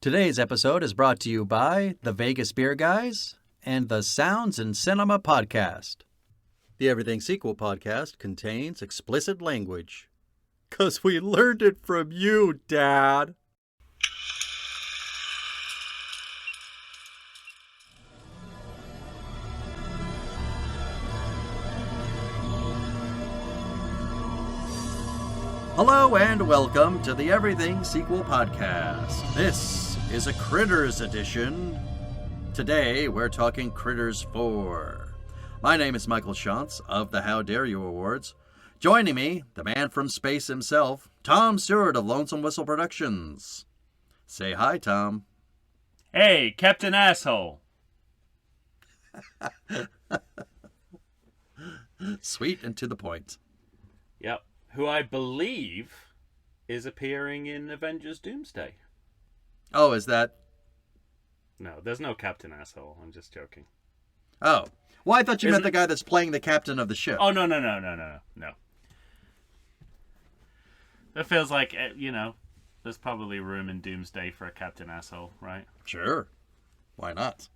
Today's episode is brought to you by the Vegas Beer Guys and the Sounds in Cinema podcast. The Everything Sequel podcast contains explicit language. 'Cause we learned it from you, Dad. Hello and welcome to the Everything Sequel podcast. This is a Critters edition. Today we're talking Critters 4. My name is Michael Shantz of the How Dare You Awards. Joining me, the man from space himself, Tom Stewart of Lonesome Whistle Productions. Say hi, Tom. Hey, Captain Asshole. Sweet and to the point. Yep. Who I believe is appearing in Avengers Doomsday. Oh, is that... No, there's no Captain Asshole. I'm just joking. Oh. Well, I thought you meant the guy that's playing the captain of the ship. Oh, no. That feels like, there's probably room in Doomsday for a Captain Asshole, right? Sure. Why not?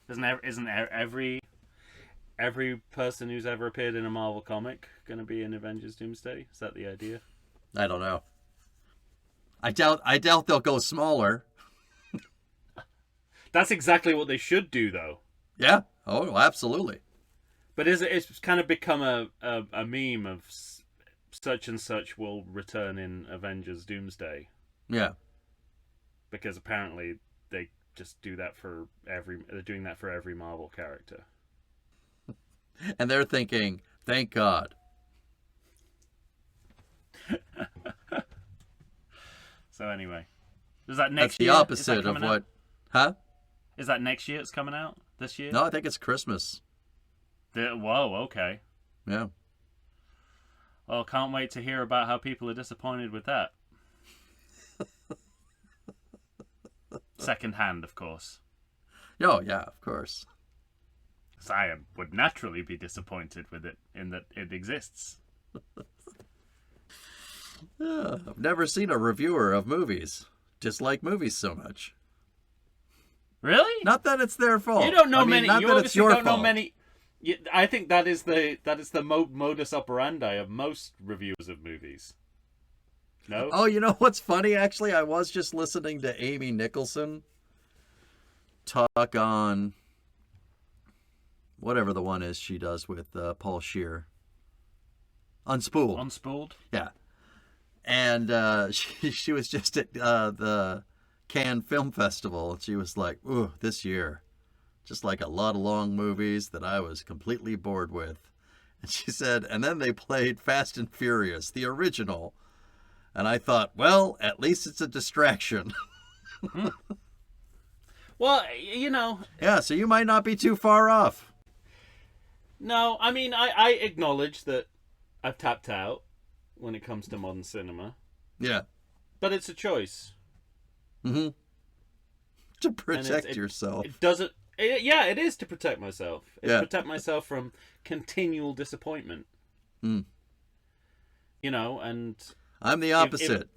Isn't every person who's ever appeared in a Marvel comic going to be in Avengers Doomsday? Is that the idea? I don't know. I doubt they'll go smaller. That's exactly what they should do, though. Yeah. Oh, absolutely. But it's kind of become a meme of such and such will return in Avengers Doomsday. Yeah. Because apparently they just do that they're doing that for every Marvel character. And they're thinking, thank God. So anyway, is that next year? That's the opposite of what... Huh? Is that next year it's coming out? This year? No, I think it's Christmas. Whoa, okay. Yeah. Well, can't wait to hear about how people are disappointed with that. Second hand, of course. Oh, yeah, of course. So I would naturally be disappointed with it in that it exists. Yeah, I've never seen a reviewer of movies dislike movies so much. Really? Not that it's their fault. You don't know many. Not You that obviously it's your don't know fault. many. I think that is the modus operandi of most reviewers of movies. No? Oh, you know what's funny? Actually, I was just listening to Amy Nicholson talk on whatever the one is she does with Paul Scheer. Unspooled. Unspooled? Yeah. And she was just at the Cannes Film Festival, and she was like, ooh, this year, just like a lot of long movies that I was completely bored with. And she said, and then they played Fast and Furious, the original. And I thought, well, at least it's a distraction. Well, Yeah, so you might not be too far off. No, I mean, I acknowledge that I've tapped out when it comes to modern cinema. Yeah. But it's a choice. Mm-hmm. To protect yourself. It doesn't... it is to protect myself. It's Yeah. to protect myself from continual disappointment. Mm. And... I'm the opposite.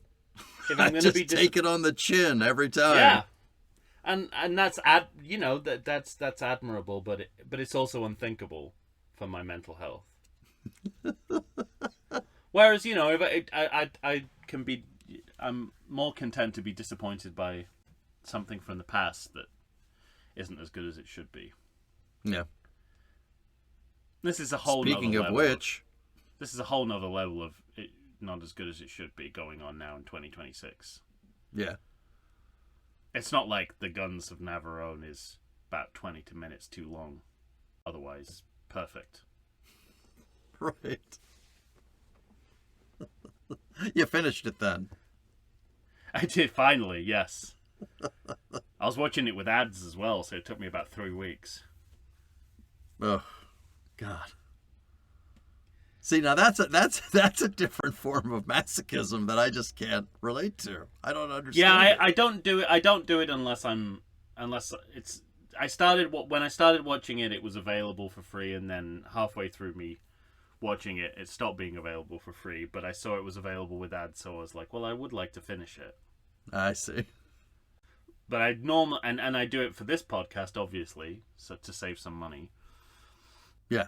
If I I'm going to just be take it on the chin every time. Yeah. And that's that's admirable, but it's also unthinkable for my mental health. Whereas, if I can be, I'm more content to be disappointed by something from the past that isn't as good as it should be. Yeah. This is a whole Speaking nother of level. which... This is a whole nother level of it not as good as it should be going on now in 2026. Yeah. It's not like The Guns of Navarone is about 20 minutes too long. Otherwise, perfect. Right. You finished it then. I did, finally, yes. I was watching it with ads as well, so it took me about 3 weeks. Oh, God. See, now that's a different form of masochism that I just can't relate to. I don't understand. Yeah, I don't do it. I don't do it unless it's. When I started watching it, it was available for free, and then halfway through me watching it, it stopped being available for free. But I saw it was available with ads, so I was like, well, I would like to finish it. I see. But I normally and I do it for this podcast, obviously, so to save some money. Yeah.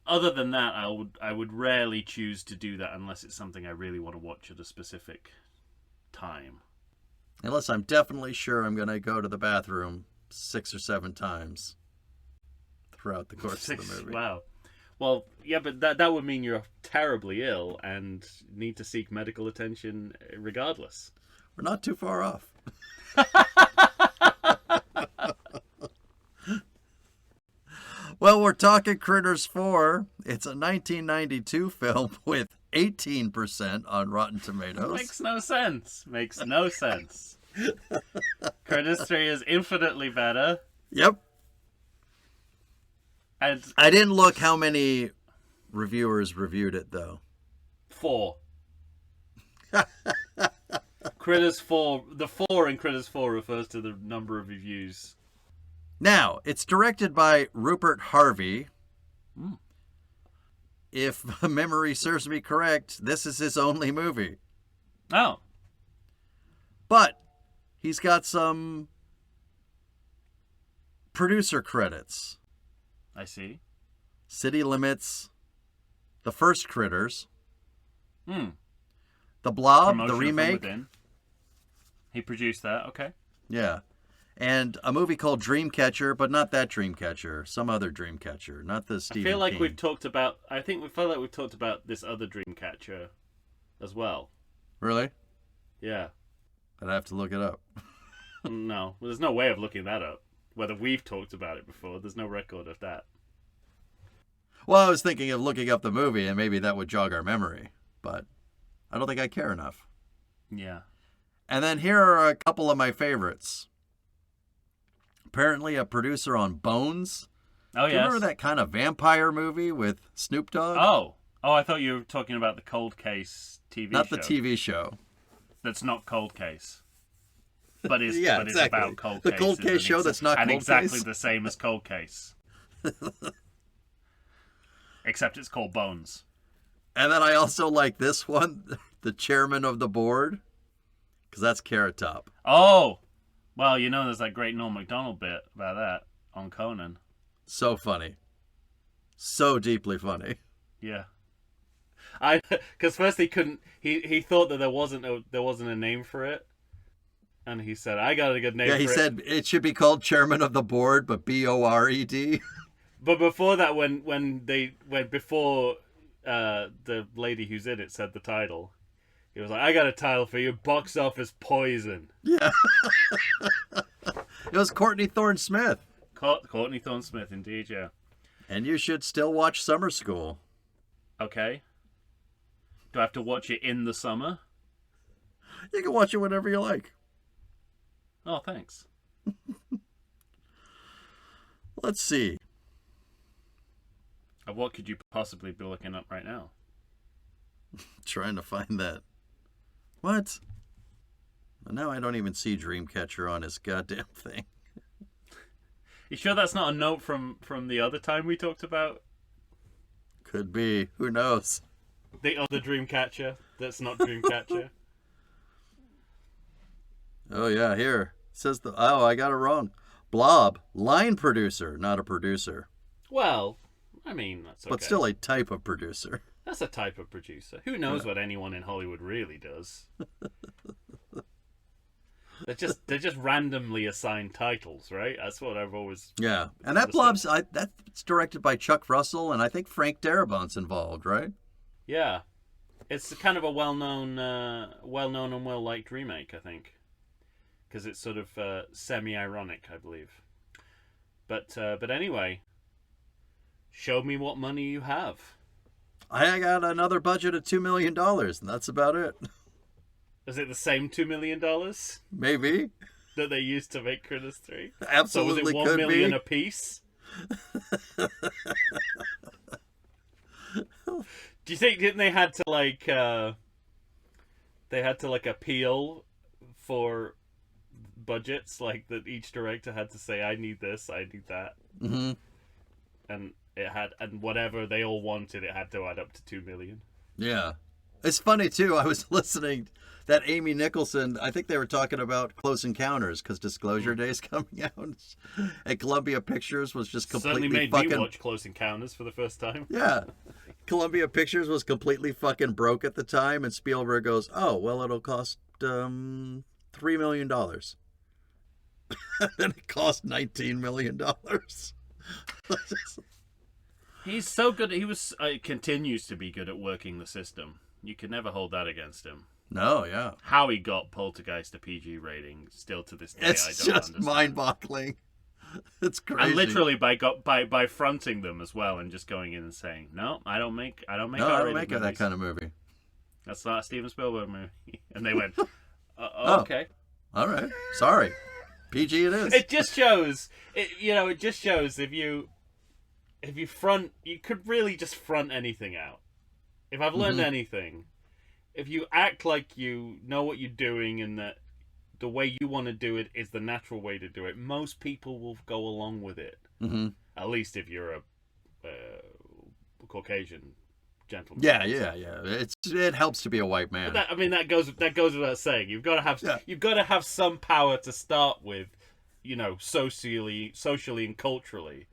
Other than that, I would rarely choose to do that unless it's something I really want to watch at a specific time. Unless I'm definitely sure I'm going to go to the bathroom 6 or 7 times throughout the course of the movie. Wow. Well, yeah, but that would mean you're terribly ill and need to seek medical attention regardless. We're not too far off. Well, we're talking Critters 4. It's a 1992 film with 18% on Rotten Tomatoes. Makes no sense. Makes no sense. Critters 3 is infinitely better. Yep. And I didn't look how many reviewers reviewed it, though. 4. Critters 4. The 4 in Critters 4 refers to the number of reviews. Now, it's directed by Rupert Harvey. If memory serves me correct, this is his only movie. Oh. But he's got some producer credits. I see. City Limits, the first Critters, The Blob, Promotion the from remake. Within. He produced that, okay. Yeah. And a movie called Dreamcatcher, but not that Dreamcatcher. Some other Dreamcatcher, not the Stephen I feel like King. we've talked about... I think we feel like we've talked about this other Dreamcatcher as well. Really? Yeah. I'd have to look it up. No. Well, there's no way of looking that up. Whether we've talked about it before, there's no record of that. Well, I was thinking of looking up the movie, and maybe that would jog our memory. But I don't think I care enough. Yeah. And then here are a couple of my favorites. Apparently a producer on Bones. Oh, Do you remember that kind of vampire movie with Snoop Dogg? Oh, I thought you were talking about the Cold Case TV Not show. the TV show. That's not Cold Case. But is Yeah, but is exactly. about Cold The Case. Cold Case show that's not and Cold exactly Case. the same as Cold Case. Except it's called Bones. And then I also like this one, the chairman of the board, because that's Carrot Top. Oh! Well, you know there's that great Norm Macdonald bit about that on Conan. So funny. So deeply funny. Yeah. Because first he couldn't... He thought that there wasn't a name for it. And he said, I got a good name for it. Yeah, he said it should be called chairman of the board, but B-O-R-E-D. But before that, before the lady who's in it said the title, he was like, I got a title for you, Box Office Poison. Yeah. It was Courtney Thorne-Smith. Courtney Thorne-Smith, indeed, yeah. And you should still watch Summer School. Okay. Do I have to watch it in the summer? You can watch it whenever you like. Oh, thanks. Let's see. What could you possibly be looking up right now? Trying to find that. What? Now I don't even see Dreamcatcher on his goddamn thing. You sure that's not a note from the other time we talked about? Could be. Who knows? The other Dreamcatcher that's not Dreamcatcher? Oh, yeah, here. It says I got it wrong. Blob, line producer, not a producer. Well, I mean, that's okay. But still a type of producer. That's a type of producer. Who knows what anyone in Hollywood really does? They're just randomly assigned titles, right? That's what I've always... Yeah, and that Blob's that's directed by Chuck Russell, and I think Frank Darabont's involved, right? Yeah, it's kind of a well-known and well-liked remake, I think, because it's sort of semi-ironic, I believe. But anyway, show me what money you have. I got another budget of $2 million, and that's about it. Is it the same $2 million Maybe. that they used to make Critters 3? Absolutely so was it $1 could million be. a piece? Do you think didn't they had to appeal for budgets, like that each director had to say, I need this, I need that. Mm-hmm. And whatever they all wanted, it had to add up to $2 million. Yeah. It's funny, too. I was listening. that Amy Nicholson, I think they were talking about Close Encounters because Disclosure Day is coming out, and Columbia Pictures was just completely Certainly made fucking. me watch Close Encounters for the first time. Yeah, Columbia Pictures was completely fucking broke at the time, and Spielberg goes, "Oh well, it'll cost $3 million." And it cost $19 million. He's so good. He was continues to be good at working the system. You could never hold that against him. No, yeah. How he got Poltergeist a PG rating, still to this day, It's I don't just understand. mind-boggling. It's crazy. And literally by fronting them as well, and just going in and saying, "No, I don't make no, I don't R-rated make movies. that kind of movie. That's not a Steven Spielberg movie." And they went, "Okay." All right. Sorry. PG it is. It just shows. It just shows if you front, you could really just front anything out. If I've learned anything, if you act like you know what you're doing and that the way you want to do it is the natural way to do it, most people will go along with it. Mm-hmm. At least if you're a Caucasian gentleman. Yeah. It helps to be a white man. But that goes without saying. You've got to have some power to start with, socially and culturally.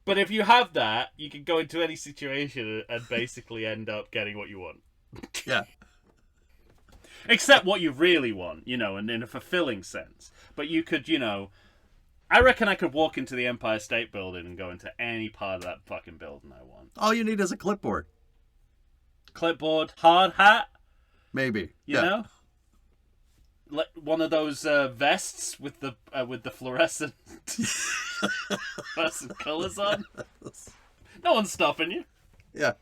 But if you have that, you can go into any situation and basically end up getting what you want. Yeah. Except what you really want, and in a fulfilling sense. But you could, I reckon I could walk into the Empire State Building and go into any part of that fucking building I want. All you need is a clipboard. Clipboard, hard hat, Maybe. you know? One of those vests with the fluorescent colours on. No one's stopping you. Yeah.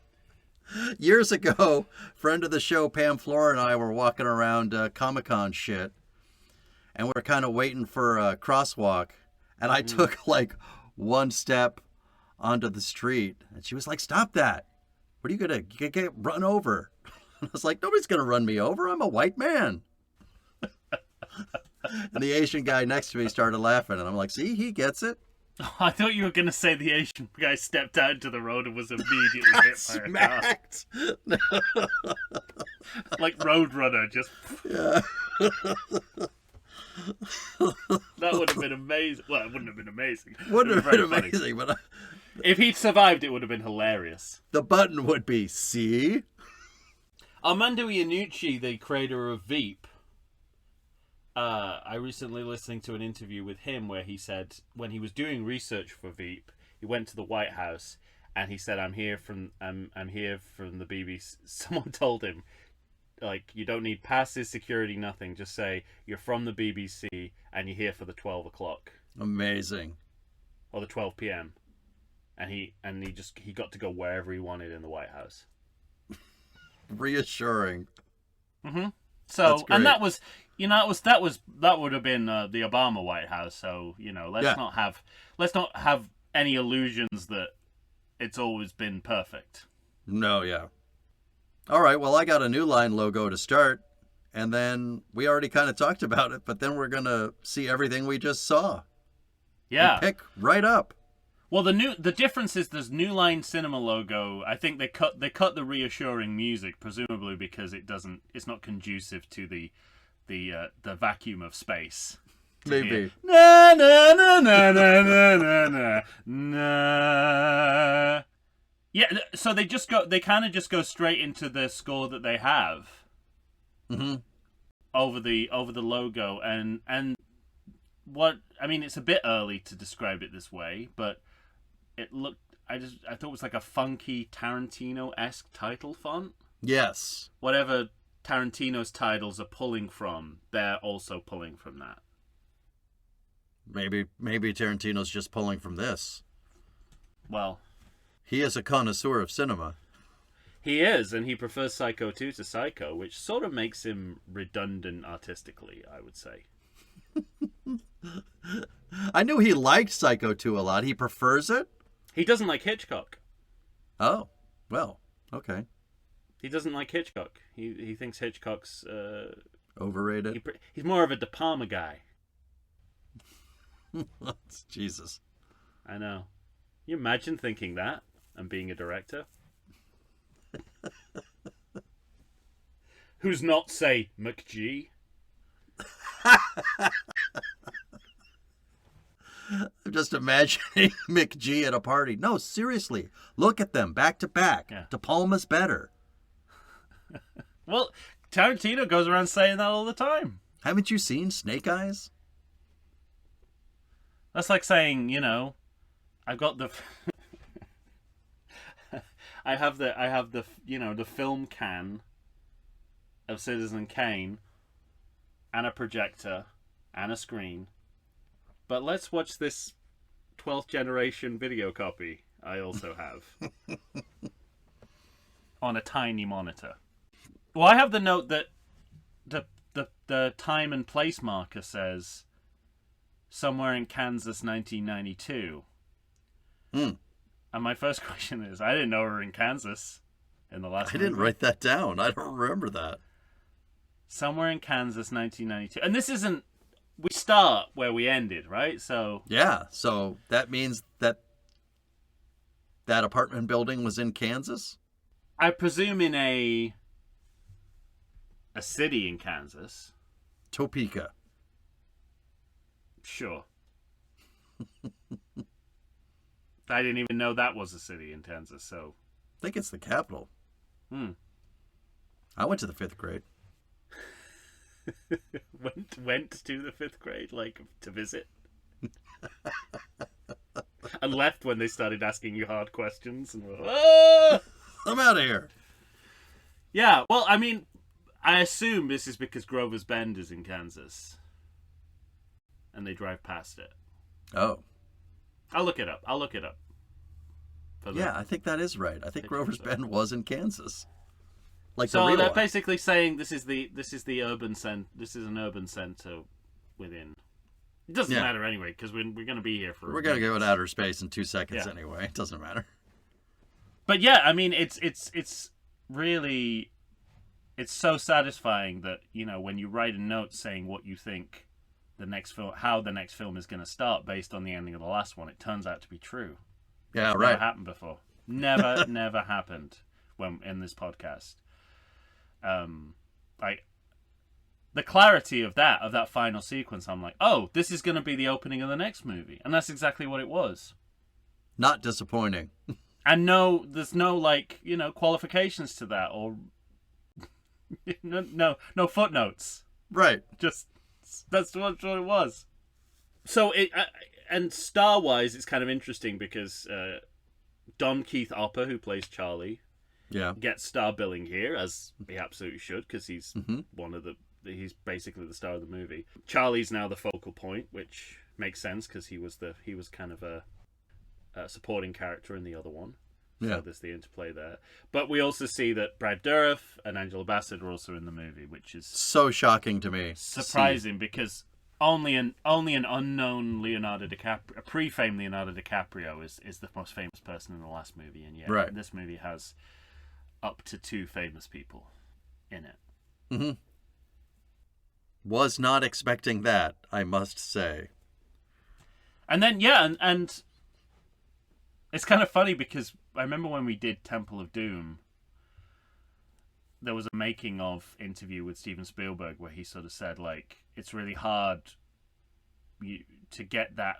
Years ago, friend of the show Pam Flora and I were walking around Comic-Con shit, and we're kind of waiting for a crosswalk, and I took like one step onto the street, and she was like, "Stop that. What are you gonna get run over?" And I was like, "Nobody's gonna run me over. I'm a white man." And the Asian guy next to me started laughing, and I'm like, "See, he gets it." I thought you were going to say the Asian guy stepped out into the road and was immediately hit by a car. Smacked. Like Roadrunner, just... Yeah. That would have been amazing. Well, it wouldn't have been amazing. Wouldn't have been Very funny. amazing, but If he'd survived, it would have been hilarious. the button would be "See." Armando Iannucci, the creator of Veep, I recently listened to an interview with him where he said when he was doing research for Veep, he went to the White House and he said, I'm here from the BBC. Someone told him, like, you don't need passes, security, nothing. Just say you're from the BBC and you're here for the 12 o'clock Amazing. or the 12 p.m. And he got to go wherever he wanted in the White House. Reassuring. Mm-hmm. So, great. and that was, that would have been the Obama White House. So, let's not have any illusions that it's always been perfect. No, yeah. All right, well, I got a New Line logo to start, and then we already kind of talked about it, but then we're going to see everything we just saw. Yeah. And pick right up. Well, the difference is this New Line Cinema logo. I think they cut the reassuring music, presumably because it's not conducive to the vacuum of space. Maybe. Na na na na na na na na. Yeah, so they kind of just go straight into the score that they have. Mm-hmm. Over the logo and what I mean, it's a bit early to describe it this way, but it looked. I thought it was like a funky Tarantino-esque title font. Yes. Whatever Tarantino's titles are pulling from, they're also pulling from that. Maybe Tarantino's just pulling from this. Well, he is a connoisseur of cinema. He is, and he prefers Psycho 2 to Psycho, which sort of makes him redundant artistically, I would say. I knew he liked Psycho 2 a lot. He prefers it? He doesn't like Hitchcock. Oh, well, okay. He doesn't like Hitchcock. He thinks Hitchcock's... overrated? He's more of a De Palma guy. Jesus. I know. You imagine thinking that and being a director? who's not, say, McG. I'm just imagining McG at a party. No, seriously. Look at them back to back. Yeah. De Palma's better. Well, Tarantino goes around saying that all the time. Haven't you seen Snake Eyes? That's like saying, I've got the I have the the film can of Citizen Kane and a projector and a screen. But let's watch this 12th generation video copy I also have on a tiny monitor. Well, I have the note that the time and place marker says somewhere in Kansas 1992. And my first question is, I didn't know we were in Kansas in the last I didn't write that down. I don't remember that. Somewhere in Kansas 1992. And this isn't... We start where we ended, right? So yeah, so that means that apartment building was in Kansas? I presume in a city in Kansas. Topeka. Sure. I didn't even know that was a city in Kansas, so... I think it's the capital. I went to the 5th grade. went to the 5th grade, like, to visit? And left when they started asking you hard questions and were like, "Ah!" I'm out of here. Yeah, well, I mean, I assume this is because Grover's Bend is in Kansas. And they drive past it. Oh. I'll look it up. Yeah, I think that is right. I think Grover's Bend was in Kansas. Like so the real they're one. basically saying this is the urban center. This is an urban center within. It doesn't matter anyway because we're going to be here for. We're going to go in outer space in 2 seconds anyway. It doesn't matter. But yeah, I mean, it's really, it's so satisfying that when you write a note saying what you think the next film, how the next film is going to start based on the ending of the last one, it turns out to be true. Yeah, it's right. Never happened before. Never happened when in this podcast. Like the clarity of that final sequence, I'm like, oh, this is going to be the opening of the next movie, and that's exactly what it was. Not disappointing. And there's no qualifications to that or no footnotes. Right. Just that's what it was. So and star-wise, it's kind of interesting because Don Keith Opper, who plays Charlie, gets star billing here, as he absolutely should, because he's he's basically the star of the movie. Charlie's now the focal point, which makes sense because he was kind of a supporting character in the other one. So there's the interplay there. But we also see that Brad Dourif and Angela Bassett are also in the movie, which is so shocking to me. Surprising because only an unknown Leonardo DiCaprio, a pre-famed Leonardo DiCaprio is the most famous person in the last movie, and yet this movie has up to 2 famous people in it. Mm-hmm. Was not expecting that, I must say. And then and it's kind of funny because I remember when we did Temple of Doom, there was a making of interview with Steven Spielberg where he sort of said, like, it's really hard to get that.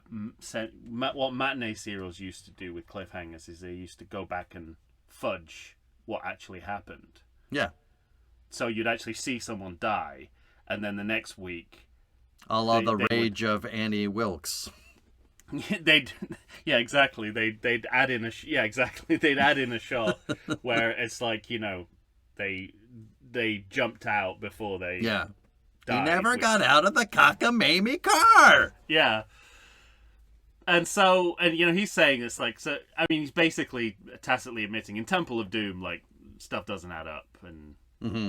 What matinee serials used to do with cliffhangers is they used to go back and fudge what actually happened. Yeah. So you'd actually see someone die, and then the next week... A la the rage of Annie Wilkes. Exactly. They'd add in They'd add in a shot where it's like they jumped out before they died. He never got out of the cockamamie car. Yeah. And so, he's saying this he's basically tacitly admitting in Temple of Doom, like, stuff doesn't add up, and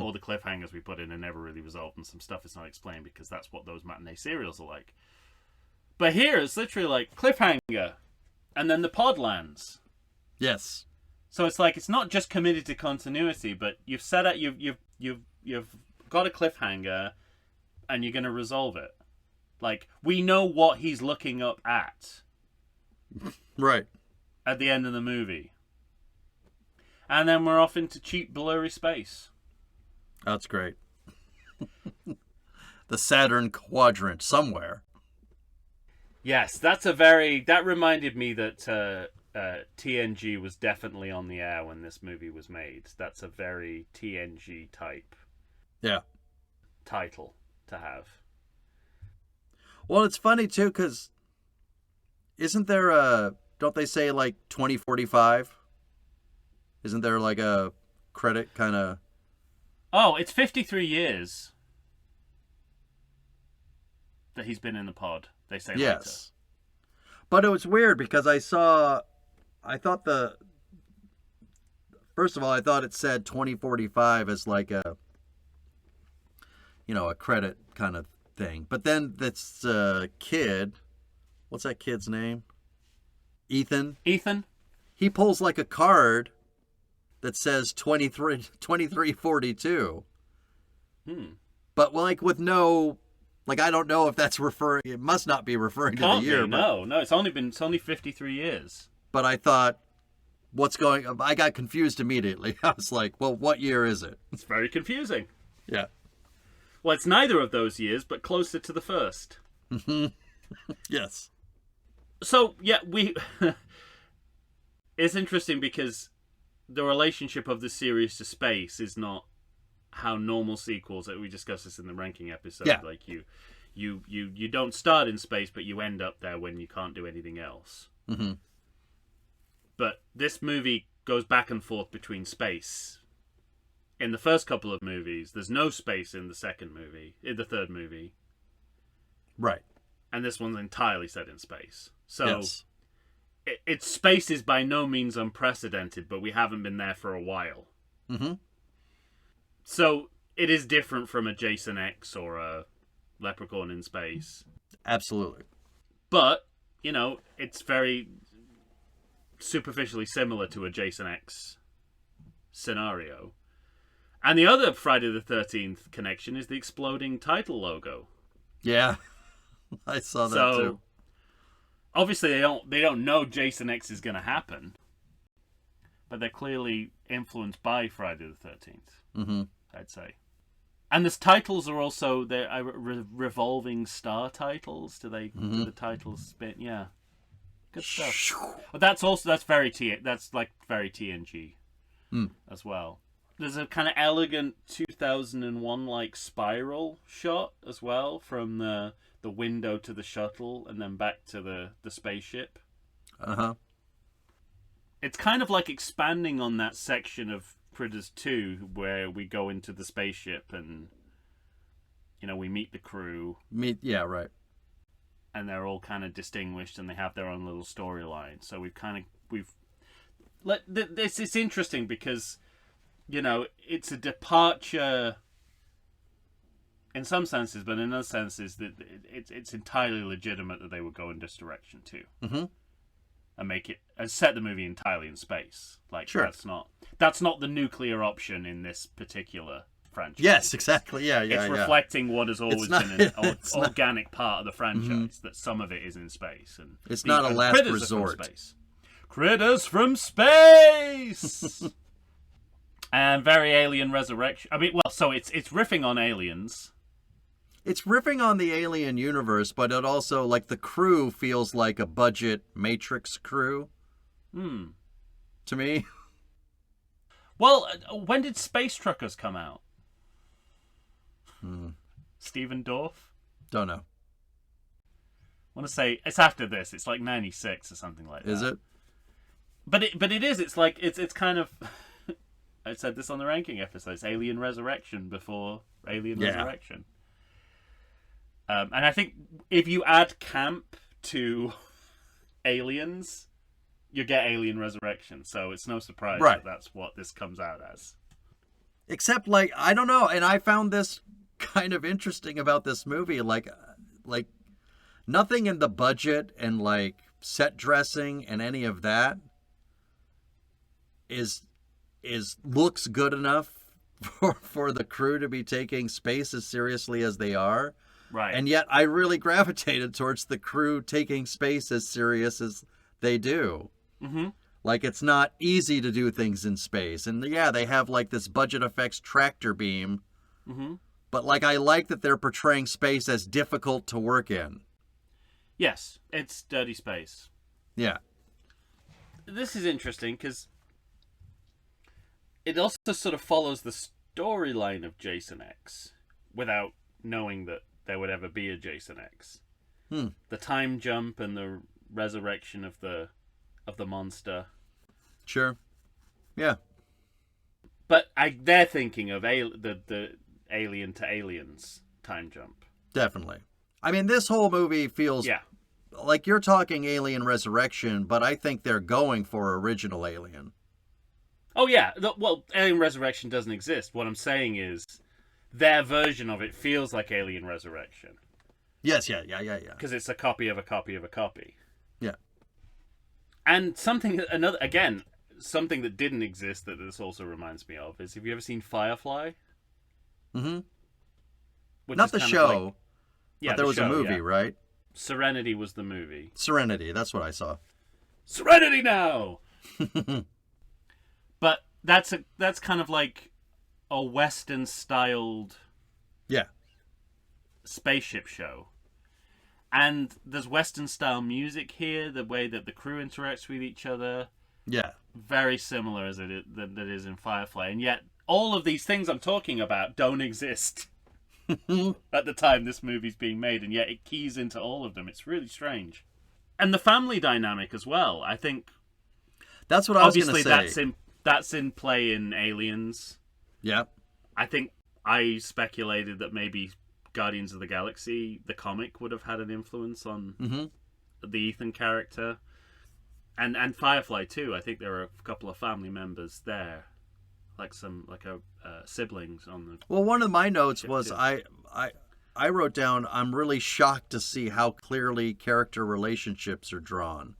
all the cliffhangers we put in are never really resolved, and some stuff is not explained because that's what those matinee serials are like. But here it's literally like cliffhanger, and then the pod lands. Yes. So it's like it's not just committed to continuity, but you've set up, you've got a cliffhanger, and you're going to resolve it. Like, we know what he's looking up at. Right. At the end of the movie. And then we're off into cheap, blurry space. That's great. The Saturn quadrant somewhere. Yes, that reminded me that TNG was definitely on the air when this movie was made. That's a very TNG type title to have. Well, it's funny too, because isn't there don't they say like 2045? Isn't there like a credit kind of... Oh, it's 53 years that he's been in the pod, they say later. Yes. But it was weird because I thought first of all, I thought it said 2045 as like a credit kind of thing. But then this kid, what's that kid's name? Ethan? He pulls like a card that says 2342. But like with no, like I don't know if that's referring, it must not be referring to the year. No, it's only 53 years. But I thought, I got confused immediately. I was like, well, what year is it? It's very confusing. Yeah. Well, it's neither of those years, but closer to the first. Yes. So, yeah, it's interesting because the relationship of the series to space is not how normal sequels, we discussed this in the ranking episode, like you don't start in space, but you end up there when you can't do anything else. Mm-hmm. But this movie goes back and forth between space. In the first couple of movies, there's no space in the third movie. Right. And this one's entirely set in space. So yes. Its space is by no means unprecedented, but we haven't been there for a while. Mm-hmm. So it is different from a Jason X or a Leprechaun in Space. Absolutely. But, it's very superficially similar to a Jason X scenario. And the other Friday the 13th connection is the exploding title logo. Yeah. I saw that too. Obviously they don't know Jason X is going to happen. But they're clearly influenced by Friday the 13th. Mm-hmm. I'd say. And the titles are also revolving star titles. Do the titles spin? Yeah. Good stuff. But that's very very TNG as well. There's a kind of elegant 2001 like spiral shot as well from the window to the shuttle and then back to the spaceship. Uh-huh. It's kind of like expanding on that section of Critters 2 where we go into the spaceship and we meet the crew. Yeah, right. And they're all kind of distinguished and they have their own little storyline. So it's interesting because it's a departure in some senses, but in other senses that it's entirely legitimate that they would go in this direction too. Mm-hmm. And set the movie entirely in space. Like, sure. That's not the nuclear option in this particular franchise. Yes, exactly. Yeah. It's reflecting what has always been an organic part of the franchise, that some of it is in space. And it's not a last resort. Critters from space! And very Alien Resurrection. I mean, well, so it's riffing on Aliens. It's riffing on the Alien universe, but it also, like, the crew feels like a budget Matrix crew. To me. Well, when did Space Truckers come out? Stephen Dorff? Don't know. I want to say it's after this. It's like 96 or something like that. Is it? But it is. It's like it's kind of. I said this on the ranking episode. It's Alien Resurrection before Alien Resurrection. And I think if you add camp to Aliens, you get Alien Resurrection. So it's no surprise that that's what this comes out as. Except, like, I don't know. And I found this kind of interesting about this movie. Like nothing in the budget and, like, set dressing and any of that looks good enough for the crew to be taking space as seriously as they are. Right. And yet I really gravitated towards the crew taking space as serious as they do. Mm-hmm. Like, it's not easy to do things in space. And yeah, they have like this budget effects tractor beam. Mm-hmm. But, like, I like that they're portraying space as difficult to work in. Yes, it's dirty space. Yeah. This is interesting because it also sort of follows the storyline of Jason X without knowing that there would ever be a Jason X. The time jump and the resurrection of the monster. Sure. Yeah. But they're thinking of the Alien to Aliens time jump. Definitely. I mean, this whole movie feels like you're talking Alien Resurrection, but I think they're going for original Alien. Oh, yeah. Well, Alien Resurrection doesn't exist. What I'm saying is their version of it feels like Alien Resurrection. Yes, yeah. Because it's a copy of a copy of a copy. Yeah. And something that didn't exist that this also reminds me of is, have you ever seen Firefly? Mm-hmm. Not the show. Yeah, but there was a movie, right? Serenity was the movie. Serenity, that's what I saw. Serenity now! But that's kind of like a Western-styled spaceship show. And there's Western-style music here, the way that the crew interacts with each other. Yeah. Very similar as it is in Firefly. And yet, all of these things I'm talking about don't exist at the time this movie's being made, and yet it keys into all of them. It's really strange. And the family dynamic as well, I think. That's what I was going to say. Obviously, that's in play in Aliens. Yeah. I think I speculated that maybe Guardians of the Galaxy, the comic, would have had an influence on the Ethan character. And Firefly too. I think there are a couple of family members there, like siblings on the. Well, one of my notes was I wrote down, I'm really shocked to see how clearly character relationships are drawn.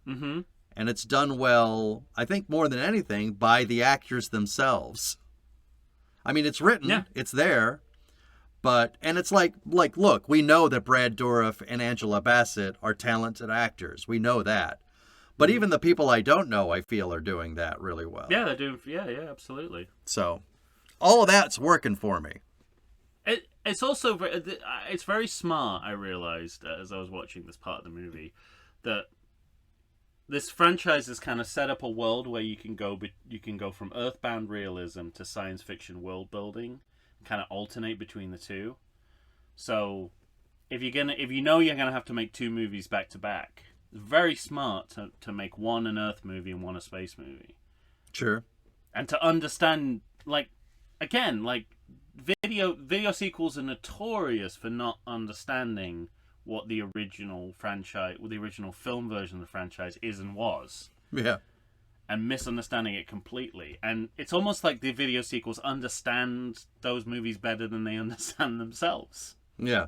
Mm-hmm. And it's done well, I think more than anything, by the actors themselves. I mean, it's written, it's there, and it's like, look, we know that Brad Dourif and Angela Bassett are talented actors. We know that. But even the people I don't know, I feel, are doing that really well. Yeah, they're doing. Yeah, absolutely. So, all of that's working for me. It's also it's very smart. I realized as I was watching this part of the movie that this franchise has kind of set up a world where you can go from earthbound realism to science fiction world building, kind of alternate between the two. So, if you know you're gonna have to make two movies back to back. Very smart to make one an Earth movie and one a space movie. Sure. And to understand, video sequels are notorious for not understanding what the original franchise, or the original film version of the franchise is and was. Yeah. And misunderstanding it completely. And it's almost like the video sequels understand those movies better than they understand themselves. Yeah.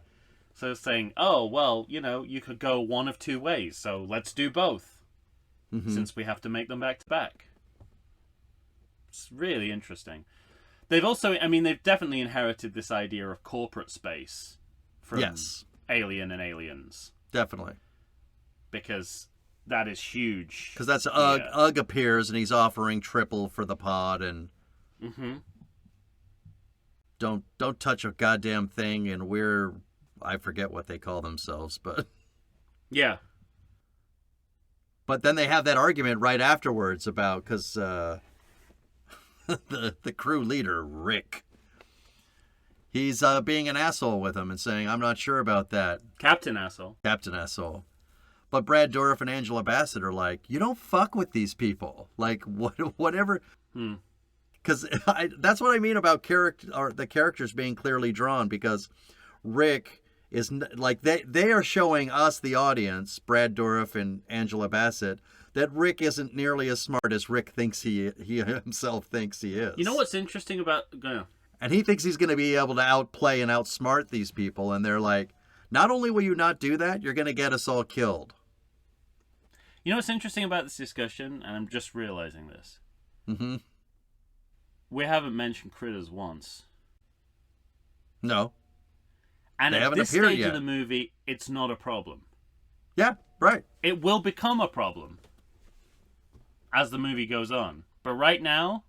So saying, oh, well, you could go one of two ways, so let's do both, since we have to make them back to back. It's really interesting. They've definitely inherited this idea of corporate space from Alien and Aliens. Definitely. Because that is huge. Because that's Ugg appears and he's offering triple for the pod and don't touch a goddamn thing, and I forget what they call themselves, but... Yeah. But then they have that argument right afterwards about... Because the crew leader, Rick, he's being an asshole with him and saying, I'm not sure about that. Captain Asshole. But Brad Dourif and Angela Bassett are like, you don't fuck with these people. Like, whatever... Because that's what I mean about the characters being clearly drawn, because Rick... is like they are showing us, the audience, Brad Dourif and Angela Bassett, that Rick isn't nearly as smart as Rick thinks he himself thinks he is. You know what's interesting about... And he thinks he's going to be able to outplay and outsmart these people, and they're like, not only will you not do that, you're going to get us all killed. You know what's interesting about this discussion, and I'm just realizing this? We haven't mentioned Critters once. No. And at this stage of the movie, it's not a problem. Yeah, right. It will become a problem as the movie goes on. But right now,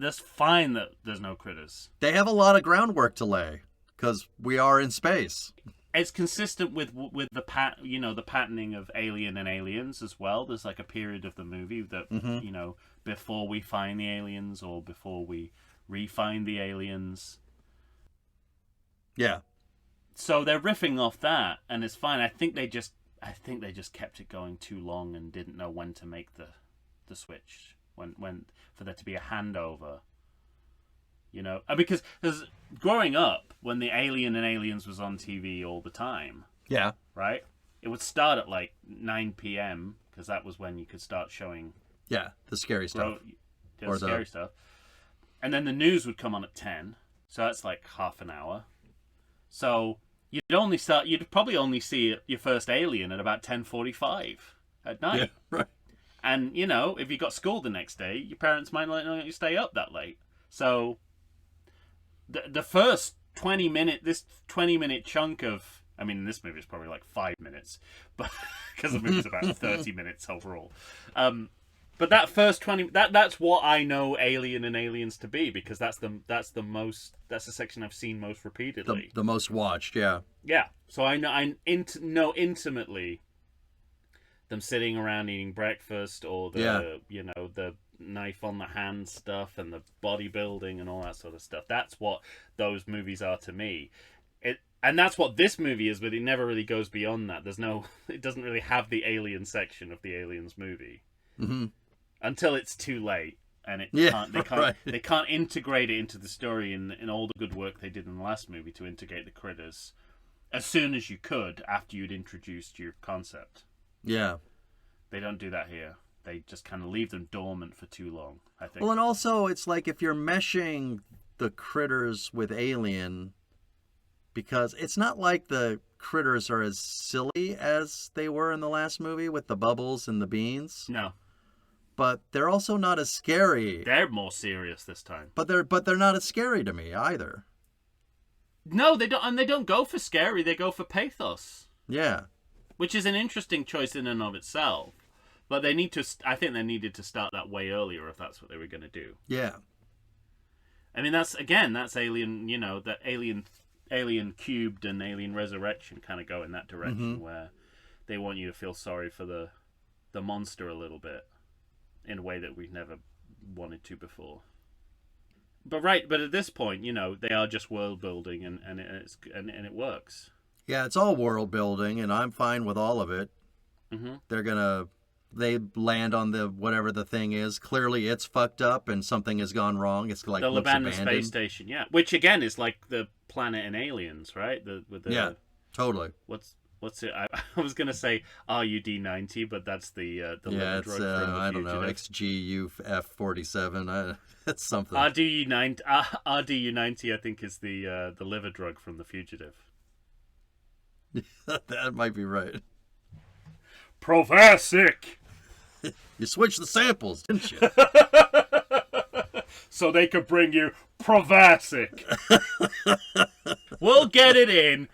that's fine that there's no critters. They have a lot of groundwork to lay because we are in space. It's consistent with the the patterning of Alien and Aliens as well. There's like a period of the movie that before we find the aliens or before we re-find the aliens. Yeah. So they're riffing off that, and it's fine. I think they just kept it going too long and didn't know when to make the switch, when for there to be a handover. Because growing up, when the Alien and Aliens was on TV all the time, Yeah. right? It would start at like 9 p.m. because that was when you could start showing Yeah. The scary stuff. the scary stuff. And then the news would come on at 10, so that's like half an hour. So you'd probably only see your first Alien at about 10:45 at night. Yeah. Right. And, if you got school the next day, your parents might not let you stay up that late. So the first 20-minute chunk of... I mean, this movie is probably like 5 minutes, but because the movie's about 30 minutes overall. But that first 20... That's what I know Alien and Aliens to be, because that's the section I've seen most repeatedly. The most watched, yeah. Yeah. So I know intimately them sitting around eating breakfast, or the knife on the hand stuff and the bodybuilding and all that sort of stuff. That's what those movies are to me. And that's what this movie is, but it never really goes beyond that. It doesn't really have the Alien section of the Aliens movie. Mm-hmm. Until it's too late, and they can't integrate it into the story in all the good work they did in the last movie to integrate the critters as soon as you could after you'd introduced your concept. Yeah. They don't do that here. They just kind of leave them dormant for too long, I think. Well, and also it's like if you're meshing the critters with Alien, because it's not like the critters are as silly as they were in the last movie with the bubbles and the beans. No. But they're also not as scary. They're more serious this time. But they're not as scary to me either. No, they don't, and they don't go for scary. They go for pathos. Yeah. Which is an interesting choice in and of itself. But I think they needed to start that way earlier if that's what they were going to do. Yeah. I mean, that's Alien, that Alien Cubed and Alien Resurrection kind of go in that direction, where they want you to feel sorry for the monster a little bit in a way that we've never wanted to before. But at this point, they are just world building and it works. Yeah, it's all world building, and I'm fine with all of it. Mm-hmm. They land on whatever the thing is. Clearly, it's fucked up and something has gone wrong. It's like the abandoned space station, yeah. Which again is like the planet in Aliens, right? Yeah, totally. What's it? I was gonna say RUD-90, but that's the liver drug from the I don't know, XGUF-47. That's something. RDU-90, I think, is the liver drug from The Fugitive. That might be right. Provasic. You switched the samples, didn't you? So they could bring you Provasic. We'll get it in.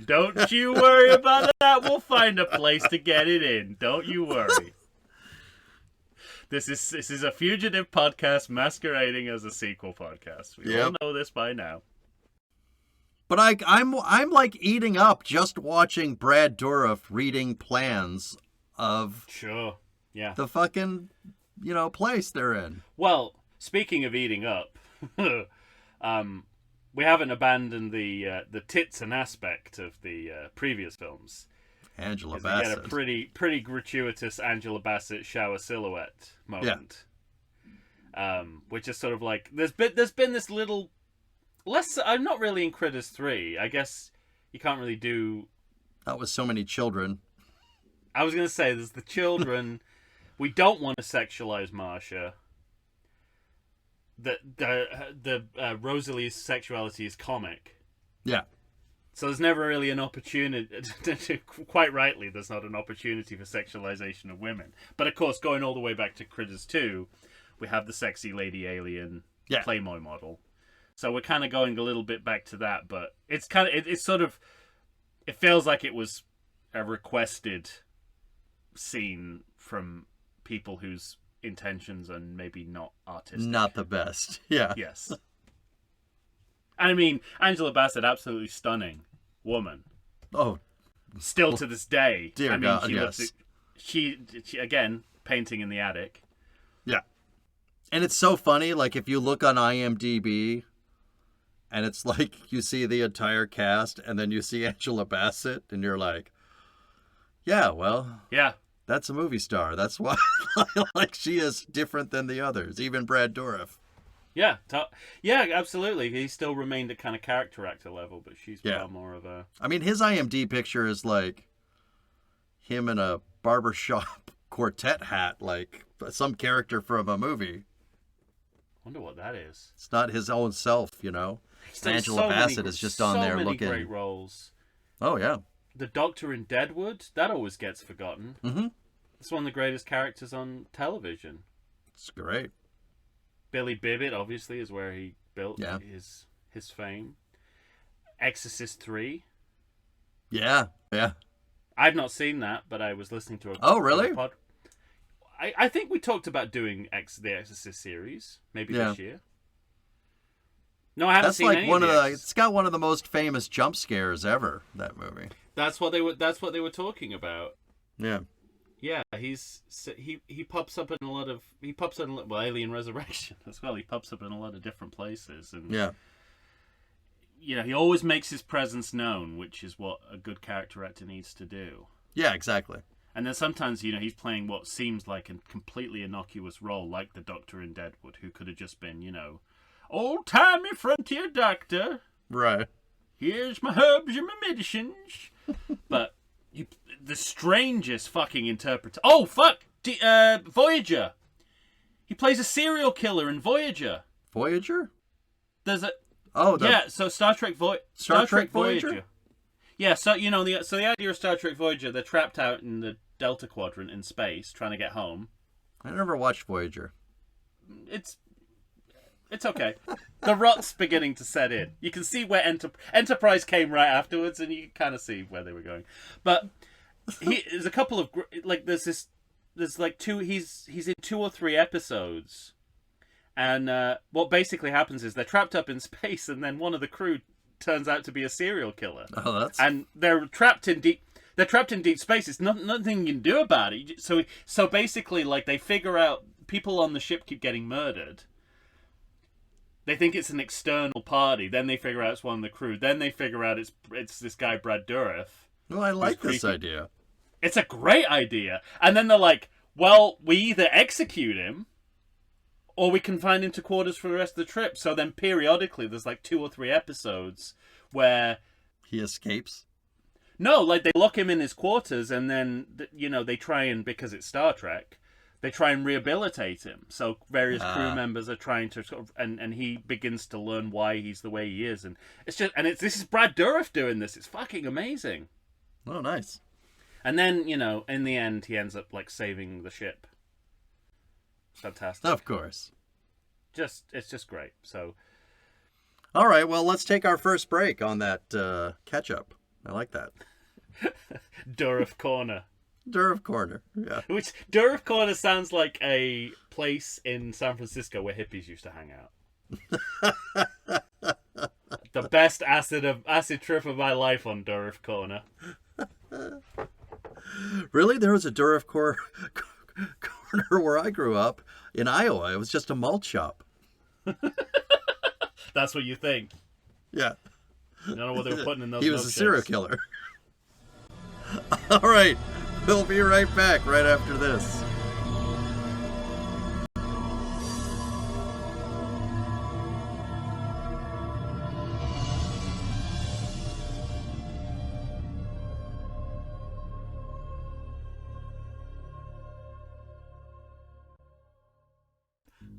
Don't you worry about that. We'll find a place to get it in. Don't you worry. This is a Fugitive podcast masquerading as a sequel podcast. We all know this by now. But I'm like eating up just watching Brad Dourif reading plans of the fucking place they're in. Well, speaking of eating up, we haven't abandoned the tits and aspect of the previous films. Angela Bassett. We get a pretty gratuitous Angela Bassett shower silhouette moment. Yeah. Which is sort of like there's been this little less. I'm not really in Critters 3. I guess you can't really do. That was so many children. I was gonna say there's the children. We don't want to sexualize Marsha. The Rosalie's sexuality is comic. Yeah. So there's never really an opportunity. Quite rightly, there's not an opportunity for sexualization of women. But of course, going all the way back to Critters 2, we have the sexy lady alien Playboy model. So we're kind of going a little bit back to that, but it's kind of it's sort of it feels like it was a requested scene from people whose intentions and maybe not artistic. Not the best. Yeah. Yes. I mean, Angela Bassett, absolutely stunning woman. Oh, Still to this day. dear I mean, God, she yes. looks, she again, painting in the attic. yeah. And it's so funny, like, if you look on IMDb, and it's like you see the entire cast, and then you see Angela Bassett, and you're like, yeah, well, Yeah. that's a movie star. That's why, like, she is different than the others, even Brad Dourif. Yeah, yeah, absolutely. He still remained at kind of character actor level, but she's Yeah. far more of a... I mean, his IMDb picture is like him in a barbershop quartet hat, like some character from a movie. wonder what that is. It's not his own self, you know. He's done Angela Bassett is just on there so many looking. great roles. Oh yeah. The Doctor in Deadwood, that always gets forgotten. Mm-hmm. It's one of the greatest characters on television. It's great. Billy Bibbit, obviously, is where he built Yeah. his fame. Exorcist 3. Yeah. Yeah. I've not seen that, but I was listening to a... Oh, really? I think we talked about doing the Exorcist series, maybe Yeah. this year. No, I haven't That's seen like any one of of the the. Exorcist. It's got one of the most famous jump scares ever. That movie. That's what they were talking about. Yeah. Yeah, he pops up in a lot of Alien Resurrection as well. He pops up in a lot of different places, and Yeah. you know, he always makes his presence known, which is what a good character actor needs to do. Yeah. Exactly. And then sometimes, you know, he's playing what seems like a completely innocuous role, like the Doctor in Deadwood, who could have just been, you know, old-timey frontier doctor. Right. Here's my herbs and my medicines. But the strangest fucking interpreter. Oh, fuck! Voyager. He plays a serial killer in Voyager. Voyager. There's a... Oh. Yeah, so Star Trek Voyager? Yeah, so you know the idea of Star Trek Voyager, they're trapped out in the Delta Quadrant in space, trying to get home. I never watched Voyager. It's okay. The rot's beginning to set in. You can see where Enterprise came right afterwards, and you can kind of see where they were going. But there's a couple of like there's like two. He's in 2 or 3 episodes, and what basically happens is they're trapped up in space, and then one of the crew turns out to be a serial killer. Oh, that's. And they're trapped in deep. They're trapped in deep space. It's nothing you can do about it. So basically, like, they figure out people on the ship keep getting murdered. They think it's an external party. Then they figure out it's one of the crew. Then they figure out it's this guy Brad Dourif. Well, I like Who's this creepy. idea. It's a great idea. And then they're like, well, we either execute him, or we confine him to quarters for the rest of the trip. So then periodically, there's like 2 or 3 episodes where He escapes. no, like they lock him in his quarters, and then you know they try and, because it's Star Trek, they try and rehabilitate him. So various crew members are trying to sort of, and he begins to learn why he's the way he is, and this is Brad Dourif doing this. It's fucking amazing. Oh, nice. And then, you know, in the end, he ends up like saving the ship. Fantastic. Of course. It's just great. So All right, well, let's take our first break on that catch-up. I like that. Dourif Corner. Dourif Corner, yeah. Which Dourif Corner sounds like a place in San Francisco where hippies used to hang out. The best acid trip of my life on Dourif Corner. Really? There was a Dourif Corner where I grew up in Iowa. It was just a malt shop. That's what you think. Yeah. You don't know what they were putting in those He was a milkshakes. serial killer. All right. We'll be right back right after this.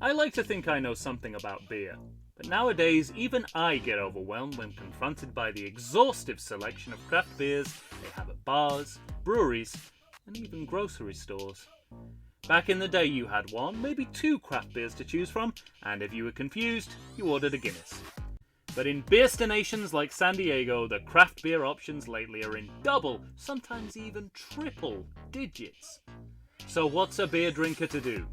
I like to think I know something about beer, but nowadays even I get overwhelmed when confronted by the exhaustive selection of craft beers they have at bars, breweries, and even grocery stores. Back in the day you had 1, maybe 2 craft beers to choose from, and if you were confused, you ordered a Guinness. But in beerstinations like San Diego, the craft beer options lately are in double, sometimes even triple digits. So what's a beer drinker to do?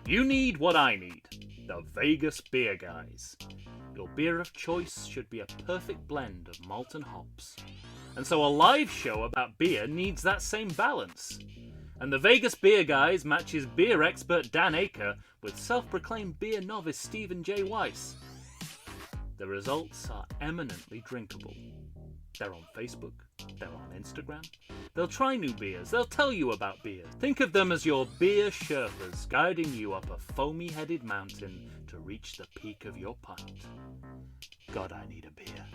You need what I need. The Vegas Beer Guys. Your beer of choice should be a perfect blend of malt and hops. And so a live show about beer needs that same balance. And the Vegas Beer Guys matches beer expert Dan Aker with self-proclaimed beer novice Stephen J. Weiss. The results are eminently drinkable. They're on Facebook, they're on Instagram. They'll try new beers, they'll tell you about beer. Think of them as your beer Sherpas guiding you up a foamy-headed mountain to reach the peak of your pint. God, I need a beer.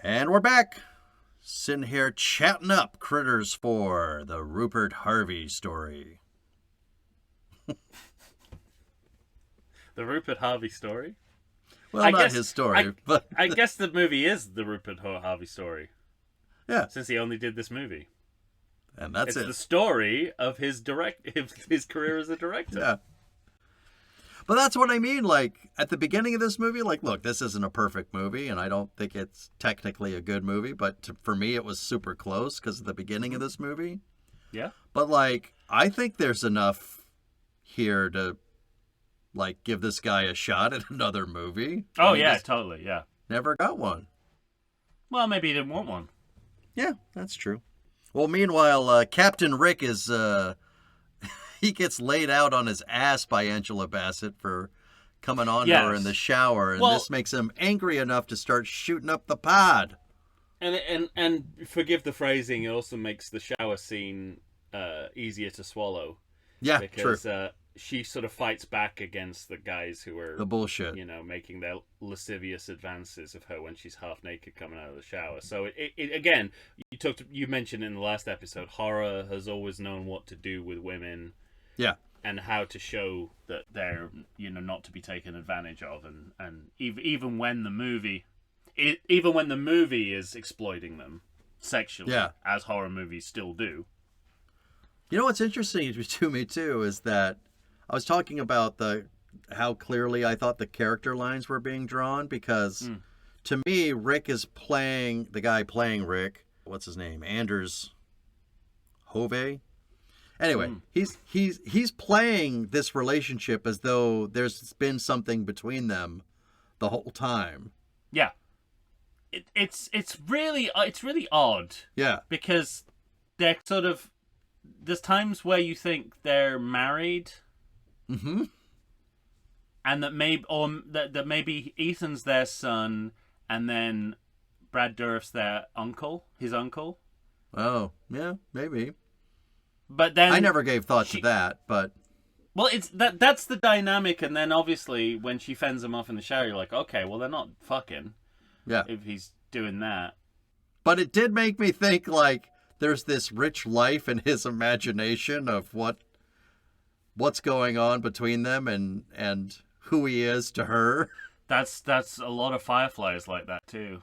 And we're back. Sitting here chatting up Critters 4, the Rupert Harvey story. The Rupert Harvey story? Well, not his story, but... I guess the movie is the Rupert Harvey story. Yeah. Since he only did this movie. And that's it's the story of his career as a director. Yeah. But that's what I mean, like, at the beginning of this movie, like, look, this isn't a perfect movie, and I don't think it's technically a good movie, but for me it was super close because of the beginning of this movie. Yeah. But, like, I think there's enough here to, like, give this guy a shot at another movie. Oh, yeah, totally, yeah. Never got one. Well, maybe he didn't want one. Yeah, that's true. Well, meanwhile, Captain Rick is... he gets laid out on his ass by Angela Bassett for coming on to her in the shower, and this makes him angry enough to start shooting up the pod. And forgive the phrasing, it also makes the shower scene easier to swallow. Yeah, because, true. She sort of fights back against the guys who are... the bullshit. You know, making their lascivious advances of her when she's half naked coming out of the shower. So, it again, you mentioned in the last episode, horror has always known what to do with women. Yeah. And how to show that they're, you know, not to be taken advantage of. And even when the movie is exploiting them sexually, as horror movies still do. You know what's interesting to me, too, is that I was talking about how clearly I thought the character lines were being drawn, because to me, Rick is playing, the guy playing Rick, what's his name? Anders Hove? Anyway, he's playing this relationship as though there's been something between them the whole time. Yeah. It's really odd. Yeah. Because they're sort of, there's times where you think they're married. Mm-hmm. And that maybe Ethan's their son, and then Brad Dourif's their uncle, his uncle. Oh, yeah, maybe. But then I never gave thought to that, but well, it's that's the dynamic, and then obviously when she fends him off in the shower, you're like, okay, well they're not fucking. Yeah. If he's doing that. But it did make me think, like, there's this rich life in his imagination of what's going on between them and who he is to her. That's a lot of Fireflies like that too.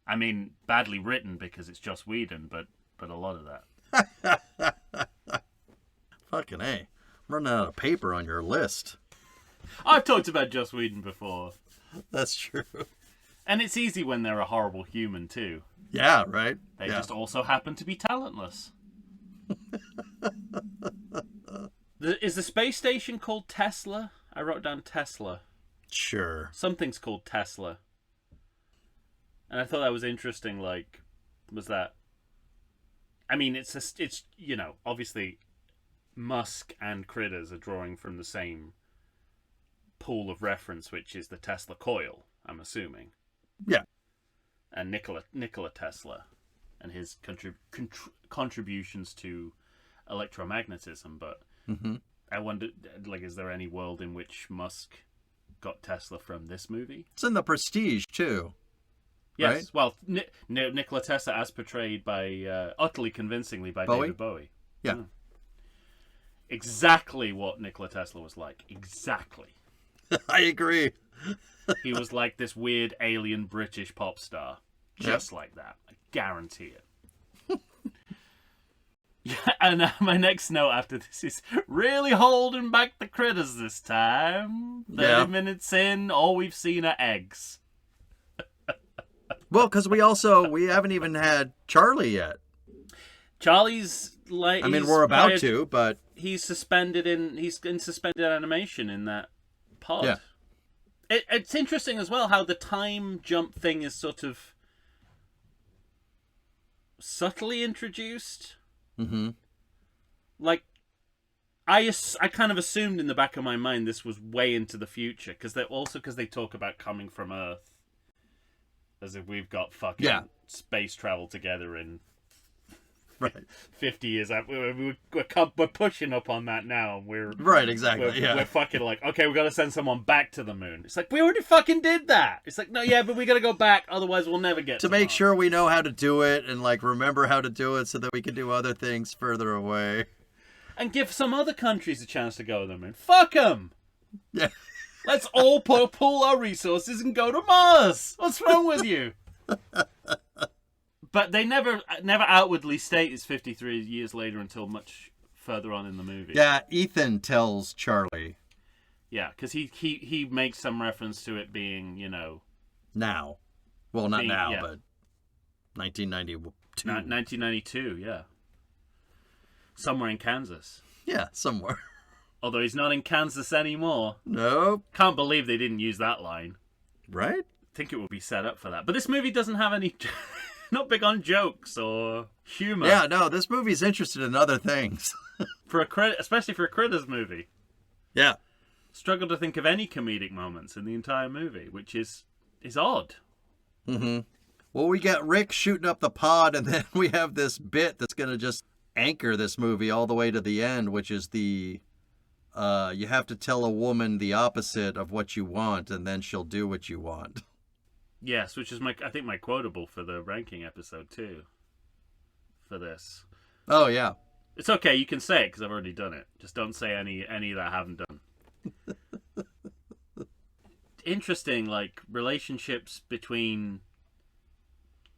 I mean, badly written because it's Joss Whedon, but a lot of that. Fucking A. I'm running out of paper on your list. I've talked about Joss Whedon before. That's true. And it's easy when they're a horrible human too. Yeah, right? They just also happen to be talentless. Is the space station called Tesla? I wrote down Tesla. Sure. Something's called Tesla. And I thought that was interesting, like, was that... I mean, it's you know, obviously Musk and Critters are drawing from the same pool of reference, which is the Tesla coil, I'm assuming. Yeah. And Nikola Tesla and his contributions to electromagnetism, but I wonder, like, is there any world in which Musk got Tesla from this movie? It's in The Prestige, too. Yes, right? Well, Nikola Tesla as portrayed by, utterly convincingly by Bowie? David Bowie. Yeah. Exactly what Nikola Tesla was like. Exactly. I agree. He was like this weird alien British pop star. Just like that. I guarantee it. And my next note after this is really holding back the critters this time. 30 minutes in, all we've seen are eggs. Well, because we haven't even had Charlie yet. Charlie's like. I mean, we're about to, but he's in suspended animation in that pod. Yeah. It's interesting as well how the time jump thing is sort of subtly introduced. Mm-hmm. Like, I kind of assumed in the back of my mind this was way into the future because they talk about coming from Earth, as if we've got fucking space travel together in right 50 years. We're pushing up on that now. We're right, exactly. We're fucking like, okay, we got to send someone back to the moon. It's like we already fucking did that. It's like, no, yeah, but we got to go back, otherwise we'll never get to make sure we know how to do it and like remember how to do it so that we can do other things further away. And give some other countries a chance to go to the moon. Fuck them. Yeah. Let's all pool our resources and go to Mars. What's wrong with you? But they never outwardly state it's 53 years later until much further on in the movie. Yeah, Ethan tells Charlie. Yeah, because he makes some reference to it being, Now. Well, not now, yeah. but 1992. 1992, yeah. Somewhere in Kansas. Yeah, somewhere. Although he's not in Kansas anymore. Nope. Can't believe they didn't use that line. Right? Think it would be set up for that. But this movie doesn't have any... not big on jokes or humor. Yeah, no, this movie's interested in other things. Especially for a Critters movie. Yeah. Struggle to think of any comedic moments in the entire movie, which is odd. Mm-hmm. Well, we get Rick shooting up the pod, and then we have this bit that's going to just anchor this movie all the way to the end, which is the... you have to tell a woman the opposite of what you want, and then she'll do what you want. Yes, which is I think my quotable for the ranking episode too. For this. Oh yeah. It's okay, you can say it because I've already done it. Just don't say any that I haven't done. Interesting, like relationships between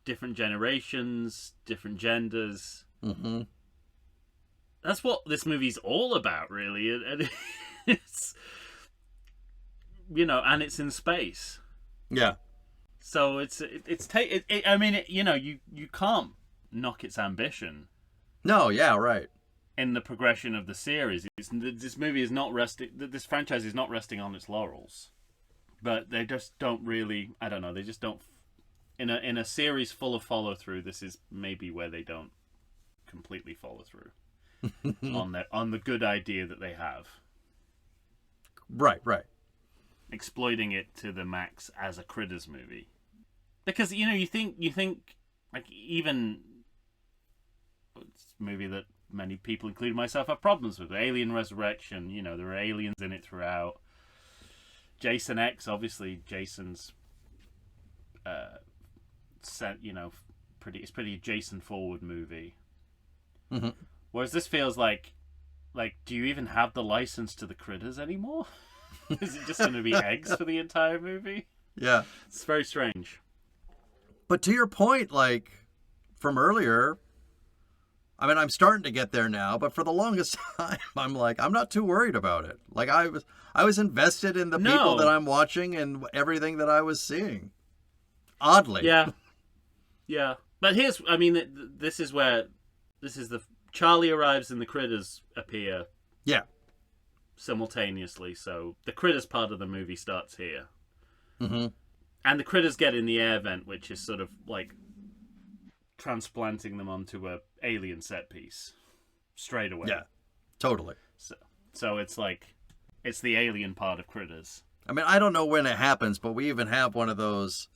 different generations, different genders. Mm-hmm. That's what this movie's all about, really. And it's and it's in space. Yeah. So I mean, you can't knock its ambition. No, yeah, right. In the progression of the series, this movie is not resting. This franchise is not resting on its laurels, but they just don't really. I don't know. They just don't. In a series full of follow through, this is maybe where they don't completely follow through on the good idea that they have. Right. Exploiting it to the max as a Critters movie, because you think like even it's a movie that many people, including myself, have problems with. Alien Resurrection, there are aliens in it throughout. Jason X, obviously, Jason's pretty Jason forward movie. Mm-hmm. Whereas this feels like do you even have the license to the Critters anymore? Is it just going to be eggs for the entire movie? Yeah. It's very strange. But to your point, like, from earlier, I mean, I'm starting to get there now, but for the longest time, I'm like, I'm not too worried about it. Like, I was invested in the people that I'm watching and everything that I was seeing. Oddly. Yeah. Yeah. But this is the Charlie arrives and the Critters appear. Yeah. Simultaneously, so the Critters part of the movie starts here. Mm-hmm. And the Critters get in the air vent, which is sort of like transplanting them onto a alien set piece straight away. Yeah, totally. So it's like it's the alien part of Critters. I mean, I don't know when it happens, but we even have one of those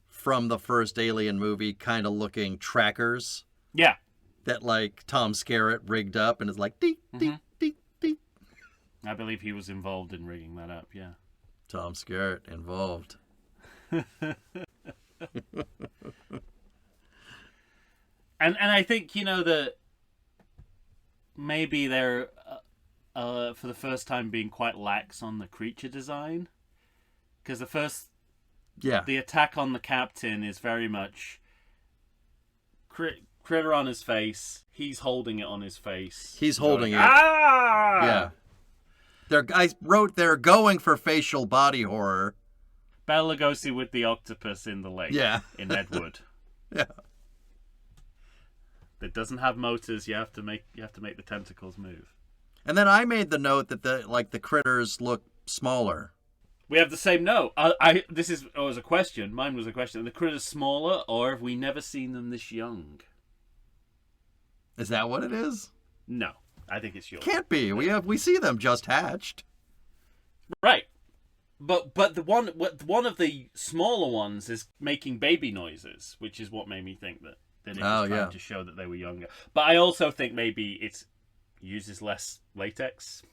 from the first Alien movie kind of looking trackers. Yeah. That like Tom Skerritt rigged up and is like dee dee dee dee. I believe he was involved in rigging that up, yeah. Tom Skerritt involved. And I think, that maybe they're, for the first time, being quite lax on the creature design. Because the attack on the captain is very much critter on his face. He's holding it on his face. He's holding it. Ah! Yeah. I wrote they're going for facial body horror. Bela Lugosi with the octopus in the lake. Yeah. In Ed Wood. Yeah. That doesn't have motors. You have to make the tentacles move. And then I made the note that the critters look smaller. We have the same note. This was a question. Mine was a question. Are the critters smaller, or have we never seen them this young? Is that what it is? No, I think it's yours. Can't be. We see them just hatched. Right. But the one of the smaller ones is making baby noises, which is what made me think that it was trying to show that they were younger. But I also think maybe it uses less latex.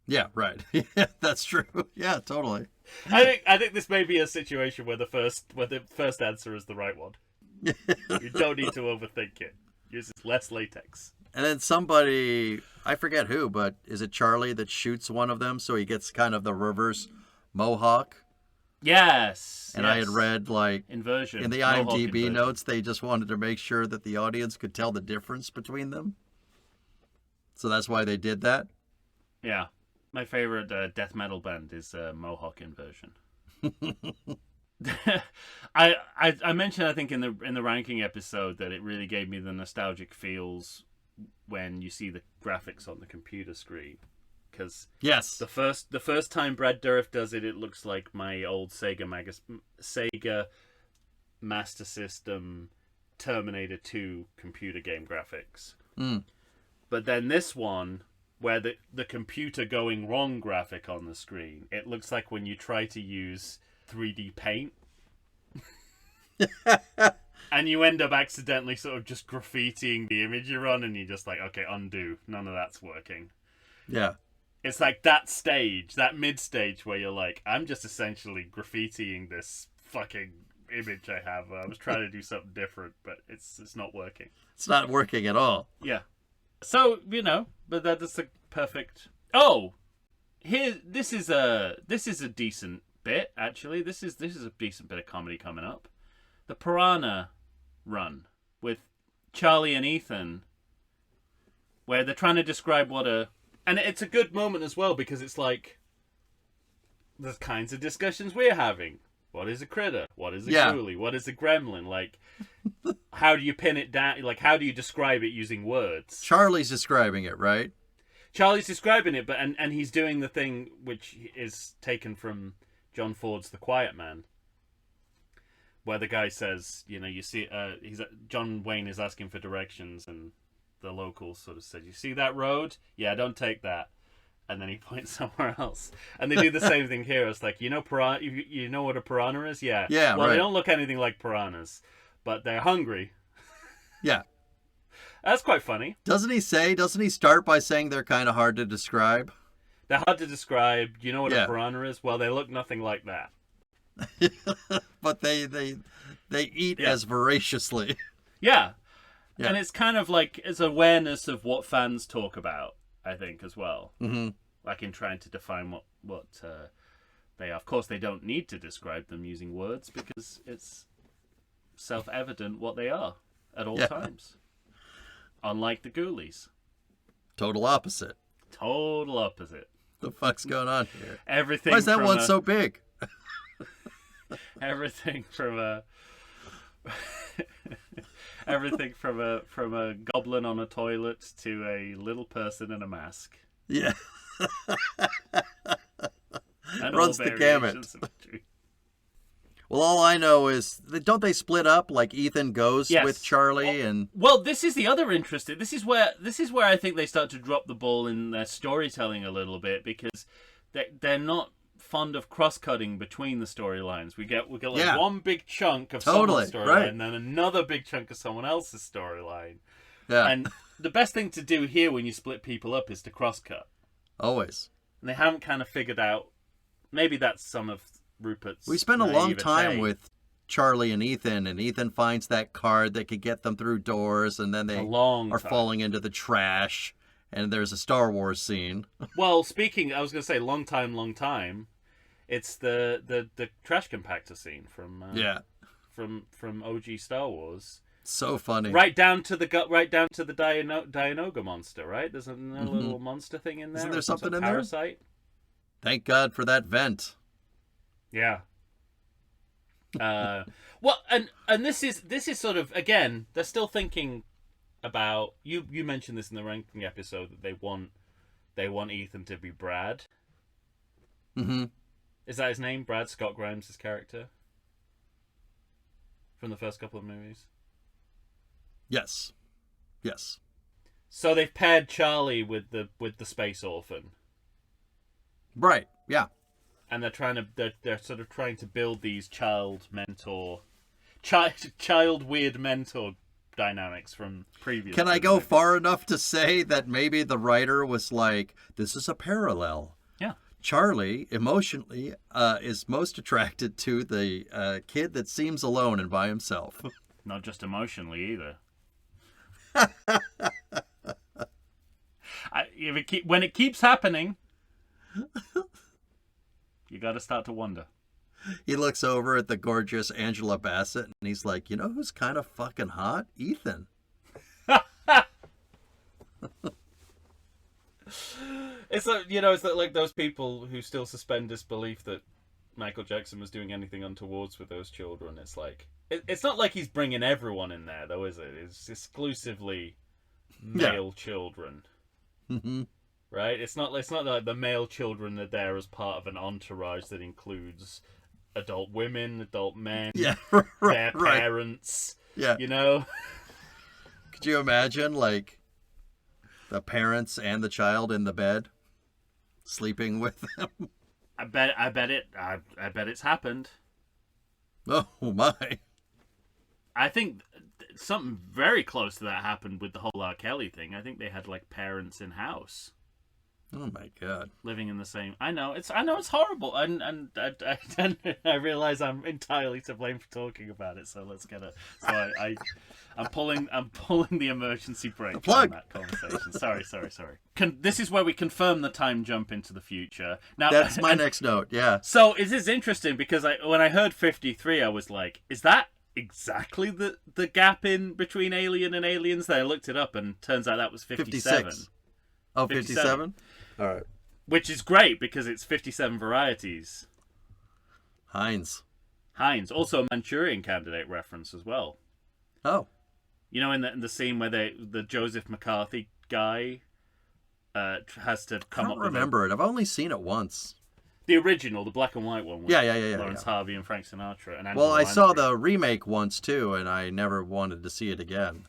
Yeah, right. Yeah, that's true. Yeah, totally. I think this may be a situation where the first answer is the right one. You don't need to overthink it. Uses less latex. And then somebody, I forget who, but is it Charlie that shoots one of them so he gets kind of the reverse mohawk? Yes. And I had read, inversion. In the IMDb notes, they just wanted to make sure that the audience could tell the difference between them. So that's why they did that? Yeah. My favorite death metal band is Mohawk Inversion. I mentioned, I think, in the ranking episode that it really gave me the nostalgic feels when you see the graphics on the computer screen, because yes, the first time Brad Dourif does it, it looks like my old Sega Master System Terminator 2 computer game graphics. But then this one, where the computer going wrong graphic on the screen, it looks like when you try to use 3D paint. And you end up accidentally sort of just graffitiing the image you're on, and you're just like, okay, undo. None of that's working. Yeah. It's like that stage, that mid-stage where you're like, I'm just essentially graffitiing this fucking image I have. I was trying to do something different, but it's not working. It's not working at all. Yeah. So, but that is the perfect... Oh! This is a decent bit, actually. This is a decent bit of comedy coming up. The Piranha run with Charlie and Ethan, where they're trying to describe and it's a good moment as well, because it's like the kinds of discussions we're having. What is a critter? What is a ghoulie? What is a gremlin? Like, how do you pin it down? Like, how do you describe it using words? Charlie's describing it, right? Charlie's describing it, but and he's doing the thing which is taken from John Ford's The Quiet Man, where the guy says, you see, John Wayne is asking for directions, and the locals sort of said, "You see that road? Yeah, don't take that." And then he points somewhere else, and they do the same thing here. It's like, you know what a piranha is? Yeah. Yeah. Well, right. They don't look anything like piranhas, but they're hungry. Yeah. That's quite funny. Doesn't he start by saying they're kind of hard to describe? They're hard to describe. Do you know what a piranha is? Well, they look nothing like that. But they eat as voraciously. Yeah. And it's kind of like it's awareness of what fans talk about, I think, as well. Mm-hmm. Like in trying to define what they are. Of course, they don't need to describe them using words, because it's self-evident what they are at all times. Unlike the Ghoulies. Total opposite. Total opposite. The fuck's going on here? Everything. Why is that one so big? Everything from a goblin on a toilet to a little person in a mask. Yeah. And runs the gamut. Well, all I know is, don't they split up? Like Ethan goes with Charlie, and well, this is the other interesting. This is where I think they start to drop the ball in their storytelling a little bit, because they're not fond of cross-cutting between the storylines. We get like one big chunk of someone's storyline, and then another big chunk of someone else's storyline. Yeah. And the best thing to do here when you split people up is to cross-cut. Always. And they haven't kind of figured out. Maybe that's some of Rupert's. We spent a long time with Charlie and Ethan finds that card that could get them through doors, and then they are falling into the trash, and there's a Star Wars scene. Well, I was going to say long time. It's the trash compactor scene from from OG Star Wars. So funny. Right down to the Dianoga monster, right? There's a little monster thing in there. Isn't there something in parasite? there? Thank God for that vent. Yeah. Well, and this is sort of, again, they're still thinking about, you mentioned this in the ranking episode, that they want Ethan to be Brad. Mm-hmm. Is that his name? Brad Scott Grimes' character from the first couple of movies. Yes. Yes. So they've paired Charlie with the space orphan, Right. Yeah. and they're sort of trying to build these child weird mentor dynamics from previous. Can I go movies. far enough to say that maybe the writer was like, this is a parallel? Yeah. Charlie, emotionally, is most attracted to the kid that seems alone and by himself. Not just emotionally either. When it keeps happening, you got to start to wonder. He looks over at the gorgeous Angela Bassett and he's like, you know who's kind of fucking hot? Ethan. It's like, it's like those people who still suspend disbelief that Michael Jackson was doing anything untowards with those children. It's like, it's not like he's bringing everyone in there, though, is it? It's exclusively male children. Mm-hmm. Right? It's not like the male children are there as part of an entourage that includes adult women, adult men, Yeah, their right. parents. Yeah. Could Could you imagine, like, the parents and the child in the bed, sleeping with them? I bet it's happened. Oh my! I think something very close to that happened with the whole R. Kelly thing. I think they had like parents in house Oh my God! living in the same. I know it's horrible, and I realize I'm entirely to blame for talking about it. So let's get it. So I'm pulling the emergency brake Plug. on that conversation. Sorry. This is where we confirm the time jump into the future. Now That's my next note. Yeah. So it is interesting because when I heard 53, I was like, is that exactly the gap in between Alien and Aliens? Then I looked it up and turns out that was 57. 56. Oh, 57? All right. Which is great because it's 57 varieties. Heinz. Also a Manchurian Candidate reference as well. Oh. In the scene where the Joseph McCarthy guy has to I come don't up with remember it. I've only seen it once. the original, the black and white one. With Yeah. Lawrence Harvey and Frank Sinatra. And Well, Angela I saw Lansbury. the remake once too, and I never wanted to see it again.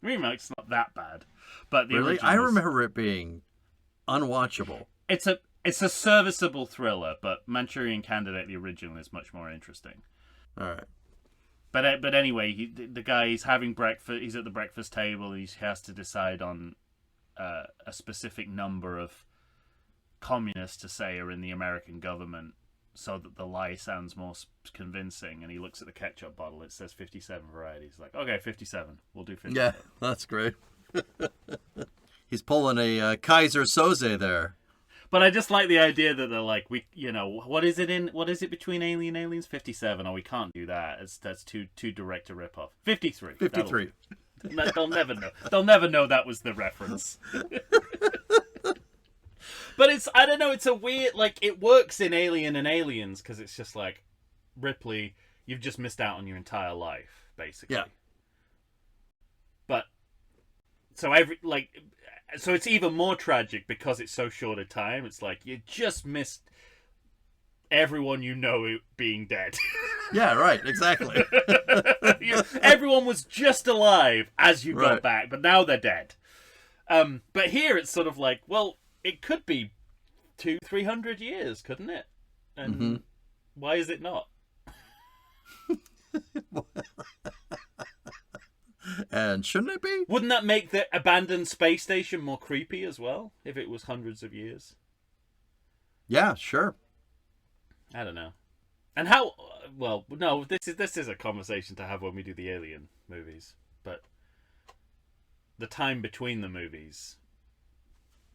Remake's not that bad, but the Really? original I is- remember it being unwatchable. It's a serviceable thriller, but Manchurian Candidate, the original, is much more interesting. All right. But anyway, the guy, he's having breakfast. He's at the breakfast table. He has to decide on a specific number of communists to say are in the American government, so that the lie sounds more convincing. And he looks at the ketchup bottle. It says 57 varieties. He's like, okay, 57. We'll do 57. Yeah, that's great. He's pulling a Kaiser Soze there. But I just like the idea that they're like, what is it between Alien and Aliens? 57. Oh, we can't do that. That's too direct a rip-off. 53. 53. They'll never know. They'll never know that was the reference. But I don't know, it's a weird, like, it works in Alien and Aliens because it's just like, Ripley, you've just missed out on your entire life, basically. Yeah. But, so it's even more tragic because it's so short a time. It's like, you just missed everyone you know being dead. Yeah, right, exactly. Everyone was just alive as you got Right. back, but now they're dead. But here it's sort of like, well, it could be 200-300 years, couldn't it? And Mhm. why is it not? And shouldn't it be? Wouldn't that make the abandoned space station more creepy as well, if it was hundreds of years? Yeah, sure. I don't know. And how? Well, no. This is a conversation to have when we do the Alien movies. But the time between the movies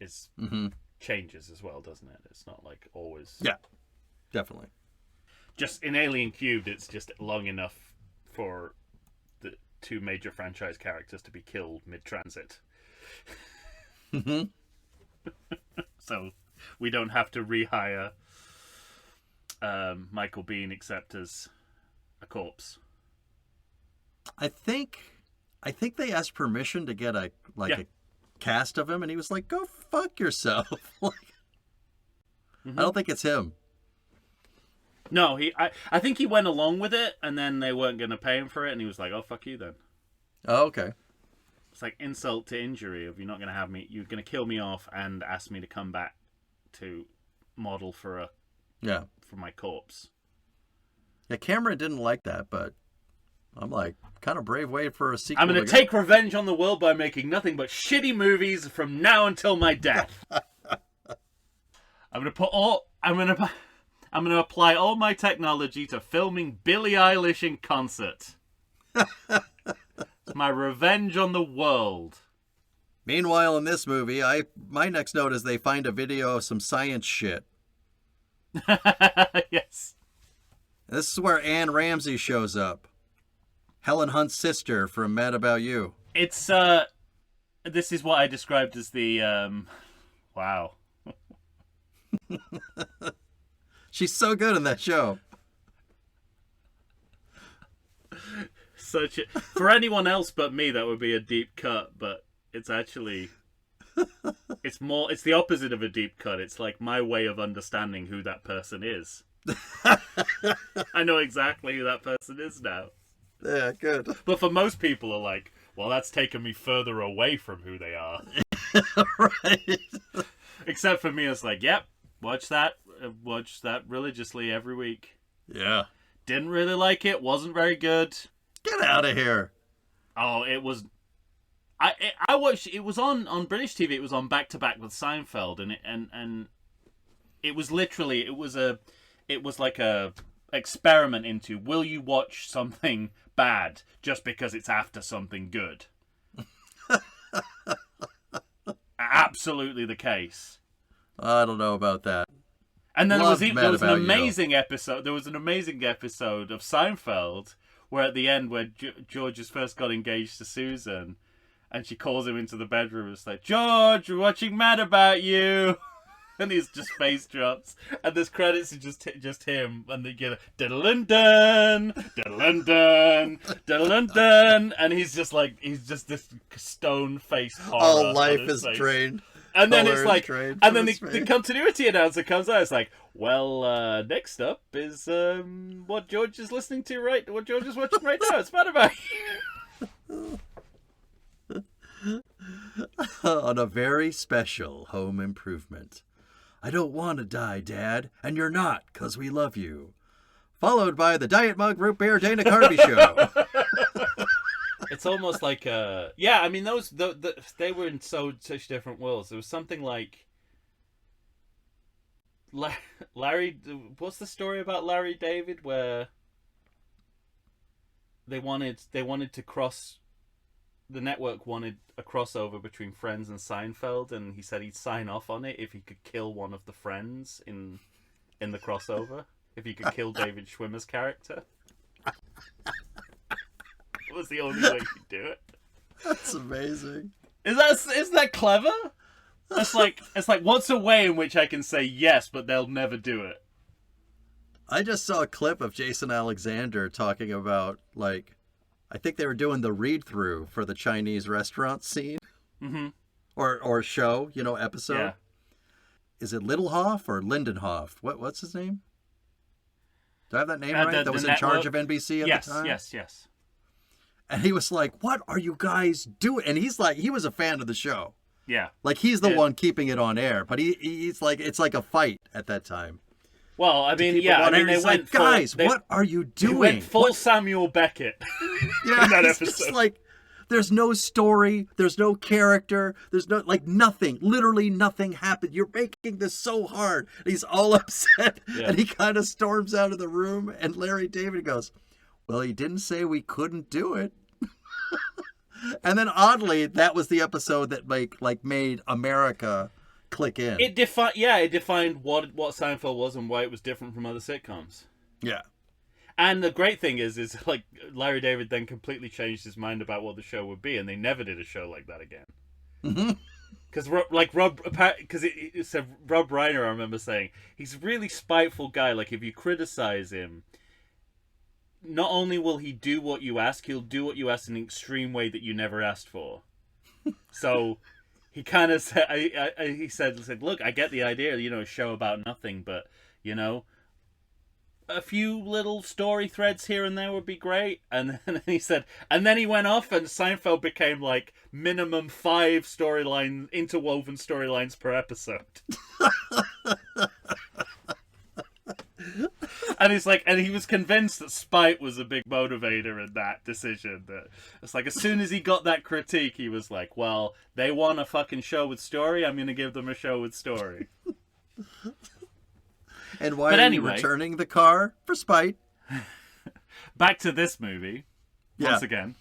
is Mm-hmm. changes as well, doesn't it? It's not like always. Yeah, definitely. Just in Alien Cubed, it's just long enough for the two major franchise characters to be killed mid-transit, Mm-hmm. so we don't have to rehire Michael Biehn except as a corpse. I think they asked permission to get a cast of him, and he was like, "Go fuck yourself." I don't think it's him. No, I think he went along with it, and then they weren't going to pay him for it, and he was like, "Oh, fuck you then." Oh, okay. It's like insult to injury. If you're not going to have me, you're going to kill me off and ask me to come back to model for my corpse. Yeah, Cameron didn't like that, but I'm like, kind of brave way for a sequel. I'm going to take revenge on the world by making nothing but shitty movies from now until my death. I'm going to apply all my technology to filming Billie Eilish in concert. It's my revenge on the world. Meanwhile, in this movie, my next note is they find a video of some science shit. Yes. This is where Anne Ramsey shows up. Helen Hunt's sister from Mad About You. It's, this is what I described as the, wow. She's so good in that show. For anyone else but me, that would be a deep cut, but it's actually, it's the opposite of a deep cut. It's like my way of understanding who that person is. I know exactly who that person is now. Yeah, good. But for most people are like, well, that's taken me further away from who they are. Right. Except for me, it's like, yep, watch that religiously every week. Yeah. Didn't really like it, wasn't very good. Get out of here. Oh, it was... I watched... It was on British TV. It was on back to back with Seinfeld, and it was literally... It was like a experiment into, will you watch something bad just because it's after something good? Absolutely the case. I don't know about that. And then there was an amazing episode. There was an amazing episode of Seinfeld where at the end, where George has first got engaged to Susan, and she calls him into the bedroom and it's like, "George, we're watching Mad About You," and he's just face drops, and there's credits of just him, and they get a diddle-dun, diddle-dun, diddle-dun, and he's just this stone-faced horror. All life is face. Drained. And then it's like, and then the continuity announcer comes out. It's like, well, next up is what George is listening to what George is watching right now. It's Mad About You. On a very special home improvement. I don't want to die, Dad, and you're not, 'cause we love you. Followed by the Diet Mug Root Beer Dana Carvey Show. It's almost like yeah. I mean, they were in such different worlds. There was something like Larry. What's the story about Larry David where they wanted to cross? The network wanted a crossover between Friends and Seinfeld, and he said he'd sign off on it if he could kill one of the friends in the crossover. If he could kill David Schwimmer's character. It was the only way you could do it. That's amazing. Isn't that clever? It's like what's a way in which I can say yes, but they'll never do it? I just saw a clip of Jason Alexander talking about, like, I think they were doing the read-through for the Chinese restaurant scene. Mm-hmm. Or show, episode. Yeah. Is it Littlehoff or Lindenhoff? What's his name? Do I have that name right? That was in charge of NBC at the time? Yes. And he was like, "What are you guys doing?" And he's like, he was a fan of the show. Yeah. Like, he's the one keeping it on air. But he's like, it's like a fight at that time. Well, I mean, yeah. I mean, they went like, guys, what are you doing? They went full Samuel Beckett yeah, in that it's episode. Just like, there's no story. There's no character. There's no, nothing. Literally nothing happened. You're making this so hard. And he's all upset. Yeah. And he kind of storms out of the room. And Larry David goes, "Well, he didn't say we couldn't do it." And then oddly, that was the episode that made America click in. It defined what Seinfeld was and why it was different from other sitcoms. Yeah. And the great thing is like Larry David then completely changed his mind about what the show would be, and they never did a show like that again. Mm-hmm. Because it said Rob Reiner, I remember saying, he's a really spiteful guy. Like, if you criticize him, not only will he do what you ask, he'll do what you ask in an extreme way that you never asked for. So he kind of said, he said, look, I get the idea, a show about nothing, but, a few little story threads here and there would be great. And then he said, and then he went off and Seinfeld became like minimum 5 interwoven storylines per episode. And he's like, and he was convinced that spite was a big motivator in that decision. That it's like, as soon as he got that critique, he was like, well, they want a fucking show with story, I'm going to give them a show with story. And why are you returning the car? For spite. Back to this movie. Once again.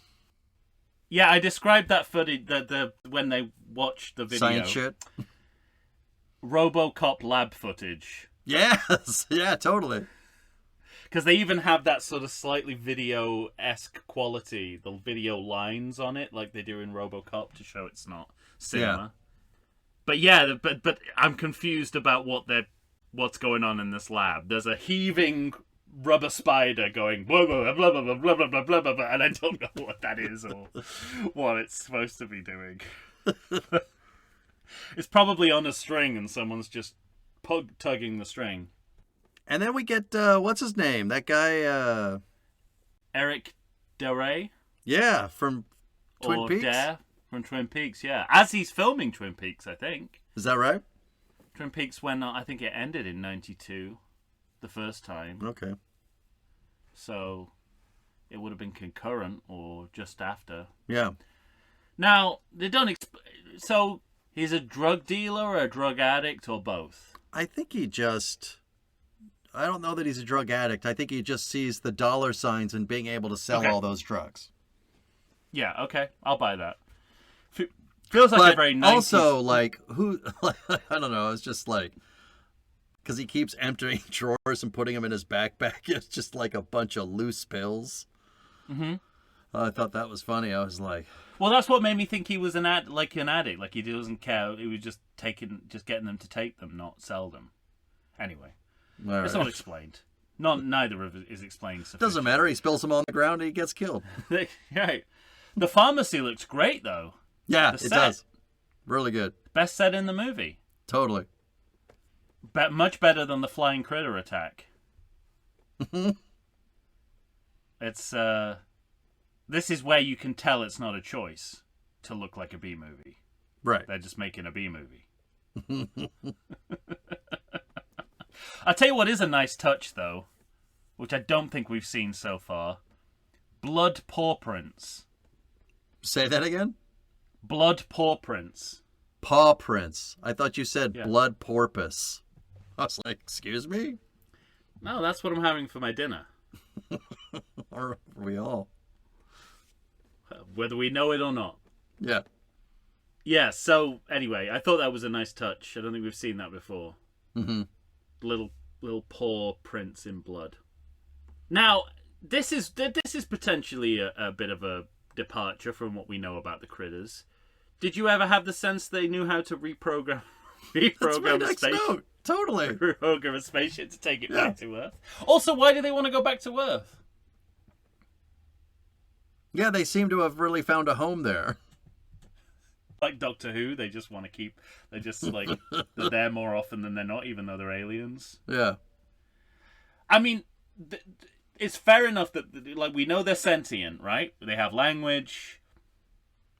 Yeah, I described that footage, the when they watched the video. Science shit. RoboCop lab footage. Yes! Yeah, totally. Because they even have that sort of slightly video-esque quality, the video lines on it, like they do in RoboCop, to show it's not cinema. Yeah. But I'm confused about what's going on in this lab. There's a heaving rubber spider going blah blah blah blah blah blah blah blah blah blah, blah, and I don't know what that is or what it's supposed to be doing. It's probably on a string and someone's just tugging the string. And then we get what's his name? That guy Eric DeRay? Yeah, from Twin Peaks. Dare from Twin Peaks, yeah. As he's filming Twin Peaks, I think. Is that right? Twin Peaks I think it ended in 92, the first time. Okay. So it would have been concurrent or just after. Yeah. Now, they don't so he's a drug dealer or a drug addict or both? I think I don't know that he's a drug addict. I think he just sees the dollar signs and being able to sell all those drugs. Yeah, okay. I'll buy that. Feels like a very nice. Also, like, who? I don't know. It's just like, because he keeps emptying drawers and putting them in his backpack. It's just like a bunch of loose pills. Mm-hmm. I thought that was funny. I was like, well, that's what made me think he was an addict. Like he doesn't care. He was just getting them to take them, not sell them. Anyway, it's not explained. Neither of it is explained sufficiently. Doesn't matter. He spills them on the ground and he gets killed. Right. The pharmacy looks great, though. Yeah, it does. Really good. Best set in the movie. Totally. Much better than the flying critter attack. It's this is where you can tell it's not a choice to look like a B movie. Right. They're just making a B movie. I'll tell you what is a nice touch, though, which I don't think we've seen so far. Blood paw prints. Say that again? Blood paw prints. Paw prints. I thought you said blood porpoise. I was like, excuse me? No, that's what I'm having for my dinner. Are we all? Whether we know it or not. Yeah. Yeah, so anyway, I thought that was a nice touch. I don't think we've seen that before. Mm-hmm. Little paw prints in blood. Now, this is potentially a bit of a departure from what we know about the critters. Did you ever have the sense they knew how to reprogram a spaceship? Note. Totally. Reprogram a spaceship to take it back to Earth. Also, why do they want to go back to Earth? Yeah, they seem to have really found a home there. Like Doctor Who, they just want to keep. They just like they're there more often than they're not, even though they're aliens. Yeah. I mean, it's fair enough that like we know they're sentient, right? They have language.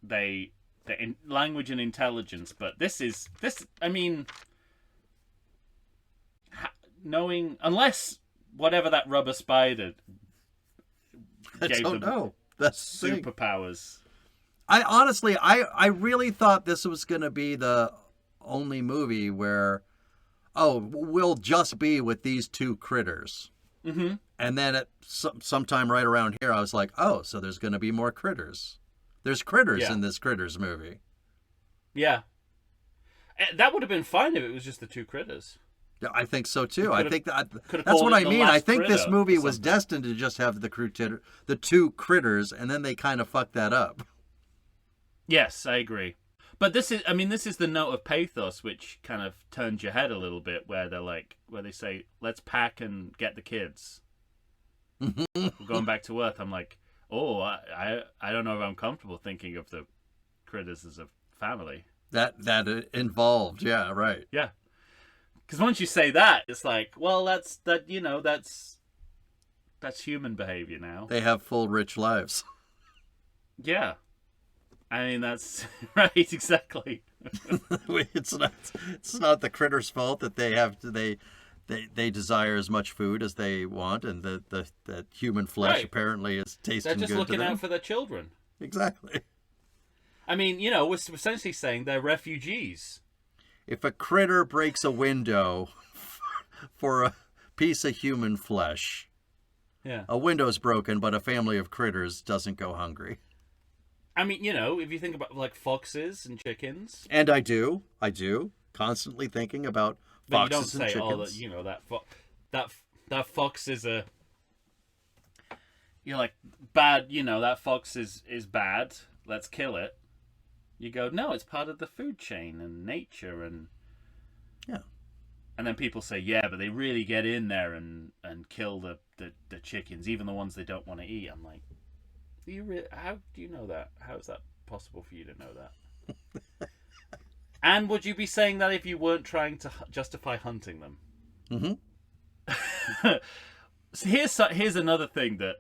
They're in language and intelligence, but this. I mean, knowing unless whatever that rubber spider gave them know. That's superpowers. I honestly, I really thought this was going to be the only movie where, we'll just be with these two critters. Mm-hmm. And then at sometime right around here, I was like, so there's going to be more critters. There's critters in this Critters movie. Yeah. That would have been fine if it was just the two critters. Yeah, I think so too. I think that's what I mean. I think this movie was destined to just have the two critters, and then they kind of fucked that up. Yes, I agree. But this is the note of pathos which kind of turns your head a little bit, where they say, "Let's pack and get the kids. We're going back to Earth." I'm like, oh, I don't know if I'm comfortable thinking of the critters as a family. That involved, yeah, right. Yeah, because once you say that, it's like, well, that's human behavior now. They have full, rich lives. Yeah. I mean, that's right, exactly. It's not the critters' fault that they desire as much food as they want, and that human flesh Right. apparently is tasting good to them. They're just looking out for their children. Exactly. I mean, we're essentially saying they're refugees. If a critter breaks a window for a piece of human flesh, Yeah. a window's broken, but a family of critters doesn't go hungry. I mean, if you think about like foxes and chickens, And I do, constantly thinking about but you don't foxes and say, chickens. "Oh, that fox is a," you're like, bad. That fox is bad. Let's kill it. You go, no, it's part of the food chain and nature, and Yeah. And then people say, yeah, but they really get in there and kill the chickens, even the ones they don't want to eat. I'm like, how do you know that? How is that possible for you to know that? And would you be saying that if you weren't trying to justify hunting them? Mm-hmm. So here's another thing that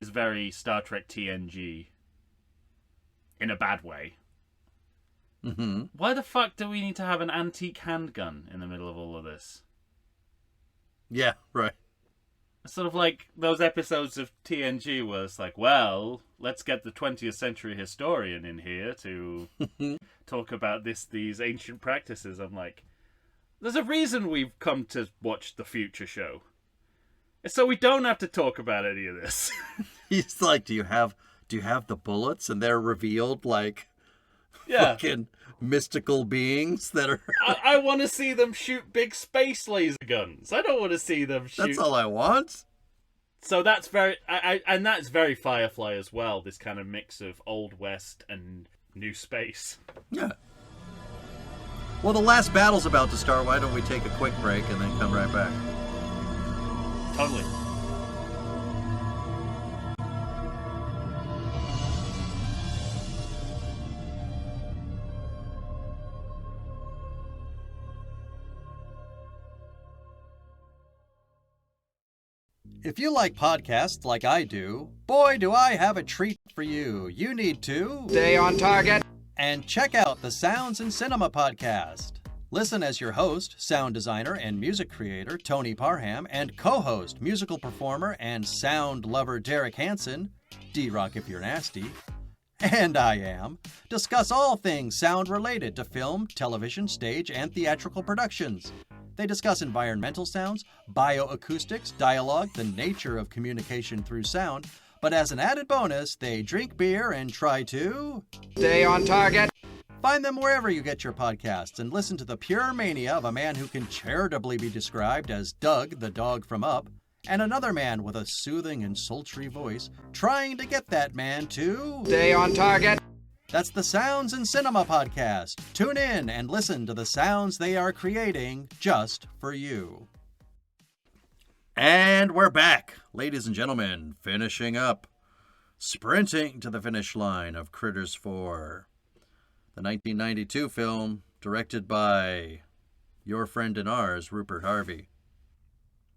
is very Star Trek TNG in a bad way. Mm-hmm. Why the fuck do we need to have an antique handgun in the middle of all of this? Yeah, right. Sort of like those episodes of TNG where it's like, well, let's get the 20th century historian in here to talk about these ancient practices. I'm like, there's a reason we've come to watch the future show. It's so we don't have to talk about any of this. He's like, do you have the bullets? And they're revealed like fucking mystical beings that are... I want to see them shoot big space laser guns. I don't want to see them shoot... That's all I want. So that's very... and that's very Firefly as well, this kind of mix of Old West and New Space. Yeah. Well, the last battle's about to start. Why don't we take a quick break and then come right back? Totally. If you like podcasts like I do, boy, do I have a treat for you. You need to Stay on target. and check out the Sounds and Cinema podcast. Listen as your host, sound designer and music creator Tony Parham, and co-host, musical performer and sound lover Derek Hansen, D-Rock if you're nasty, and I am, discuss all things sound related to film, television, stage, and theatrical productions. They discuss environmental sounds, bioacoustics, dialogue, the nature of communication through sound, but as an added bonus, they drink beer and try to... Stay on target. Find them wherever you get your podcasts and listen to the pure mania of a man who can charitably be described as Doug, the dog from Up, and another man with a soothing and sultry voice trying to get that man to... Stay on target. That's the Sounds and Cinema podcast. Tune in and listen to the sounds they are creating just for you. And we're back, ladies and gentlemen, finishing up, sprinting to the finish line of Critters 4. The 1992 film, directed by your friend and ours, Rupert Harvey.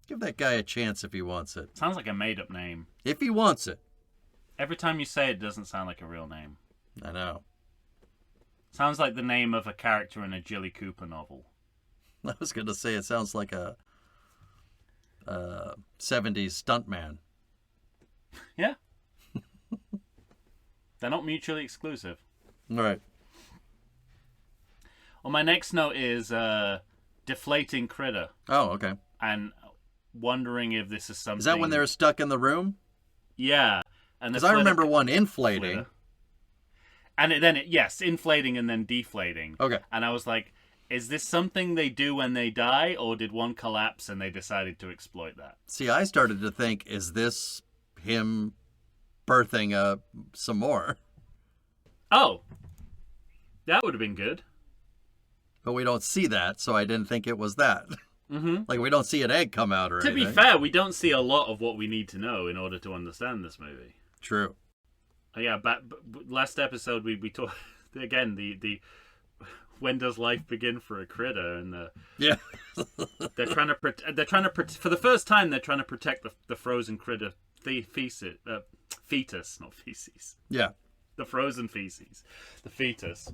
Give that guy a chance if he wants it. Sounds like a made-up name. If he wants it. Every time you say it, doesn't sound like a real name. I know. Sounds like the name of a character in a Jilly Cooper novel. I was going to say it sounds like a 70s stuntman. Yeah. They're not mutually exclusive. All right. Well, my next note is deflating critter, Oh, okay. and wondering if this is something. Is that when they're stuck in the room? Yeah, and Because I remember one inflating. flitter. And yes, inflating and then deflating. Okay. And I was like, is this something they do when they die, or did one collapse and they decided to exploit that? See, I started to think, is this him birthing some more? Oh, That would have been good. But we don't see that, so I didn't think it was that. Mm-hmm. Like, we don't see an egg come out or To anything. be fair, we don't see a lot of what we need to know in order to understand this movie. True. Yeah, last episode we talked again the when does life begin for a critter, and Yeah. they're trying to for the first time they're trying to protect the frozen critter fetus, not feces. Yeah. The frozen feces, the fetus.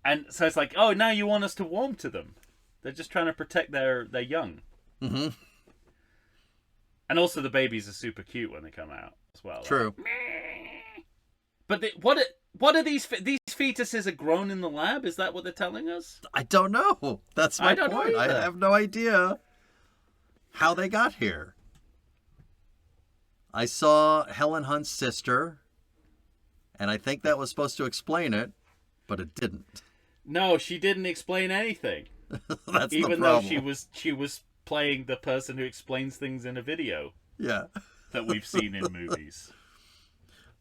And so it's like, oh, now you want us to warm to them. They're just trying to protect their young. Mm-hmm. And also the babies are super cute when they come out as well. True. But what are these fetuses are grown in the lab? Is that what they're telling us? I don't know. That's my I don't know point. I either. have no idea how they got here. I saw Helen Hunt's sister, and I think that was supposed to explain it, but it didn't. No, she didn't explain anything. That's the Even though problem. she was playing the person who explains things in a video Yeah. that we've seen in movies.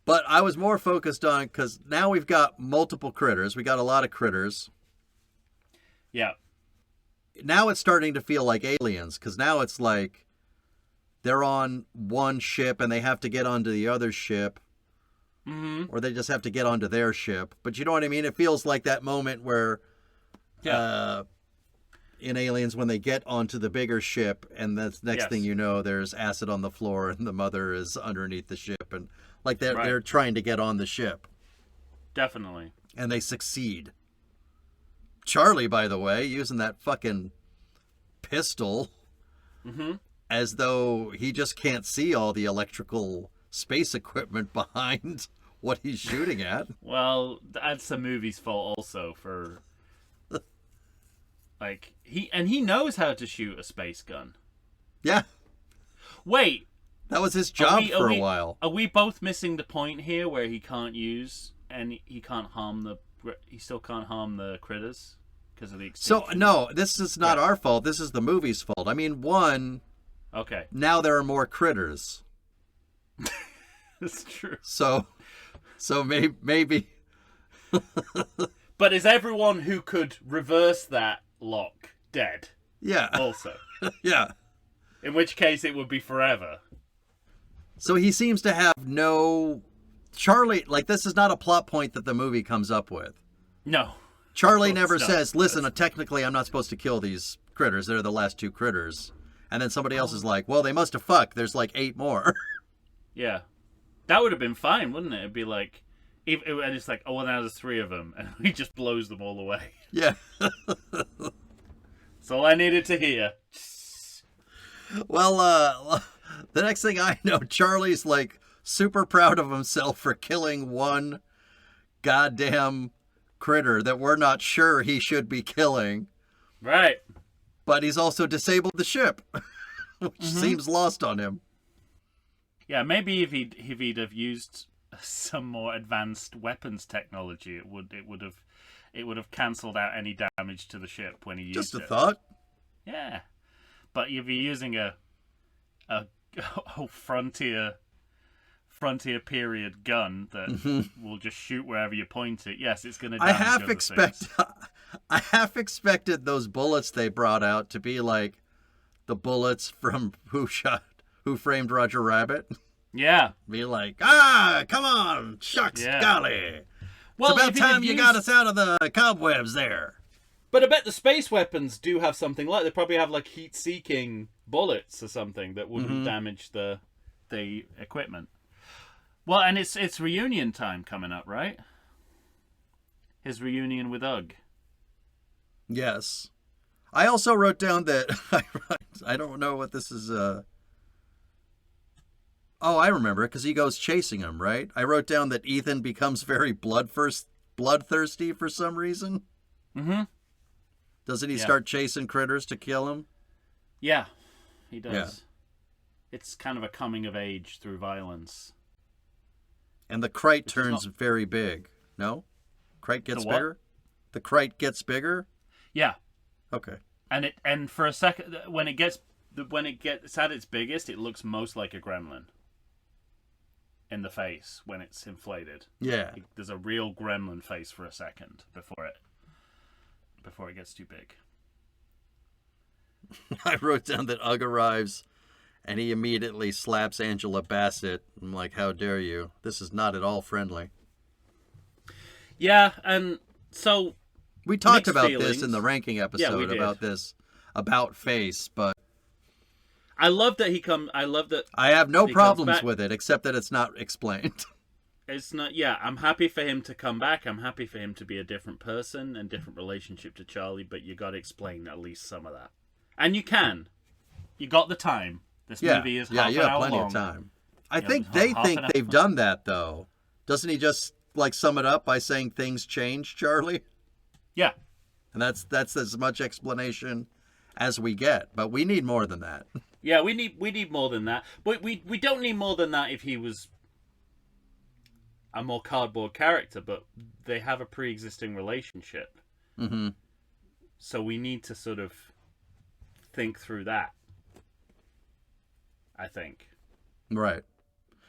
But I was more focused on, because now we've got multiple critters. We got a lot of critters. Yeah. Now it's starting to feel like Aliens, because now it's like they're on one ship and they have to get onto the other ship. Mm-hmm. Or they just have to get onto their ship. But you know what I mean? It feels like that moment where in Aliens when they get onto the bigger ship and the next Yes. thing you know, there's acid on the floor and the mother is underneath the ship. And like they're Right. trying to get on the ship. Definitely. And they succeed. Charlie, by the way, using that fucking pistol Mm-hmm. as though he just can't see all the electrical space equipment behind what he's shooting at. Well, that's the movie's fault also for like he knows how to shoot a space gun. Yeah, Wait, that was his job for a we, while. Are we both missing the point here where he can't use and he still can't harm the critters because of the So, extinction? no, this is not our fault. This is the movie's fault. I mean, one, Okay, now there are more critters. that's true. So maybe But is everyone who could reverse that lock dead yeah, also? yeah. In which case it would be forever. So he seems to have no... Charlie, like, this is not a plot point that the movie comes up with. No. Charlie Well, never it's not. says, listen, technically I'm not supposed to kill these critters. They're the last two critters. And then somebody else is like, well, they must have fucked. There's like 8 more. Yeah. That would have been fine, wouldn't it? It'd be like... and it's like, oh, well, now there's 3 of them. And he just blows them all away. Yeah. That's all I needed to hear. Well, the next thing I know, Charlie's like super proud of himself for killing one goddamn critter that we're not sure he should be killing. Right. But he's also disabled the ship, which Mm-hmm. seems lost on him. Yeah, maybe if he'd have used some more advanced weapons technology, it would have cancelled out any damage to the ship when he used Just a it. thought. Yeah, but if you're using a frontier period gun that will just shoot wherever you point it, yes, it's going to. I half expected those bullets they brought out to be like the bullets from Who Framed Roger Rabbit. Yeah. Be like, come on, shucks, Yeah. golly. Well, it's about if he'd have time you got us out of the cobwebs there. But I bet the space weapons do have something like they probably have like heat-seeking bullets or something that wouldn't damage the equipment. Well, and it's reunion time coming up, right? His reunion with Ugg. Yes. I also wrote down that I don't know what this is. Oh, I remember, because he goes chasing him, right? I wrote down that Ethan becomes very bloodthirsty for some reason. Mm-hmm. Doesn't he Yeah. start chasing critters to kill him? Yeah, he does. Yeah. It's kind of a coming of age through violence. And the crate is turns not- very big. No? Crate gets The what? bigger? The crate gets bigger? Yeah, Okay. and for a second when it gets at its biggest, it looks most like a gremlin. in the face when it's inflated. Yeah. There's a real gremlin face for a second before it gets too big. I wrote down that Ugg arrives and he immediately slaps Angela Bassett. I'm like, how dare you? This is not at all friendly. Yeah, and so we talked mixed about feelings. this in the ranking episode we did. about this about face, but I love that he come. I love that I have no he comes problems back. with it except that it's not explained. It's not. Yeah, I'm happy for him to come back. I'm happy for him to be a different person and different relationship to Charlie. But you got to explain at least some of that, and you can. You got the time. This movie is half you an have hour plenty long. of time. I Yeah, think half they an think hour. they've done that though. Doesn't he just like sum it up by saying things change, Charlie? Yeah, And that's as much explanation as we get, but we need more than that. yeah. We need more than that. But we don't need more than that if he was a more cardboard character. But they have a pre-existing relationship, Mm-hmm. so we need to sort of think through that. I think. Right.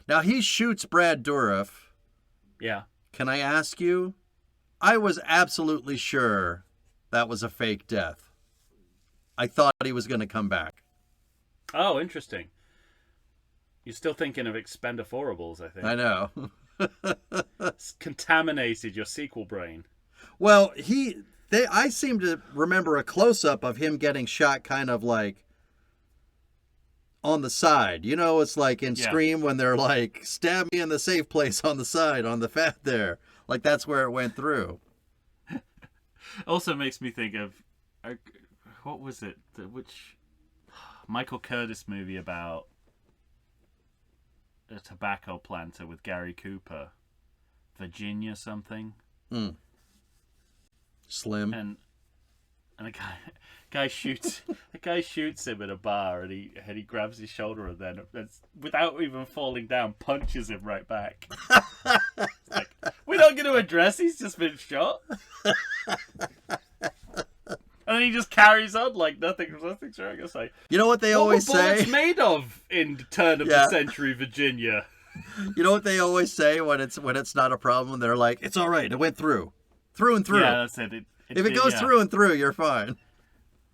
Now he shoots Brad Dourif. Yeah. Can I ask you? I was absolutely sure that was a fake death. I thought he was going to come back. Oh, interesting. You're still thinking of Expendafораbles, I think. I know. It's contaminated your sequel brain. Well, I seem to remember a close-up of him getting shot kind of like on the side. You know, it's like in Yeah. Scream when they're like, stab me in the safe place on the side, on the fat there. Like that's where it went through. Also makes me think of, what was it? Which Michael Curtis movie about a tobacco planter with Gary Cooper? Virginia something? Slim. And a guy shoots him in a bar, and he grabs his shoulder and then, without even falling down, punches him right back. It's like, we're not going to address he's just been shot. And then he just carries on like nothing's wrong. It's like, You know what they what always were bullets say? made of in turn of Yeah. the century Virginia? You know what they always say when it's not a problem? They're like, it's all right. It went through and through. Yeah, that's it. If it goes yeah. through and through, you're fine.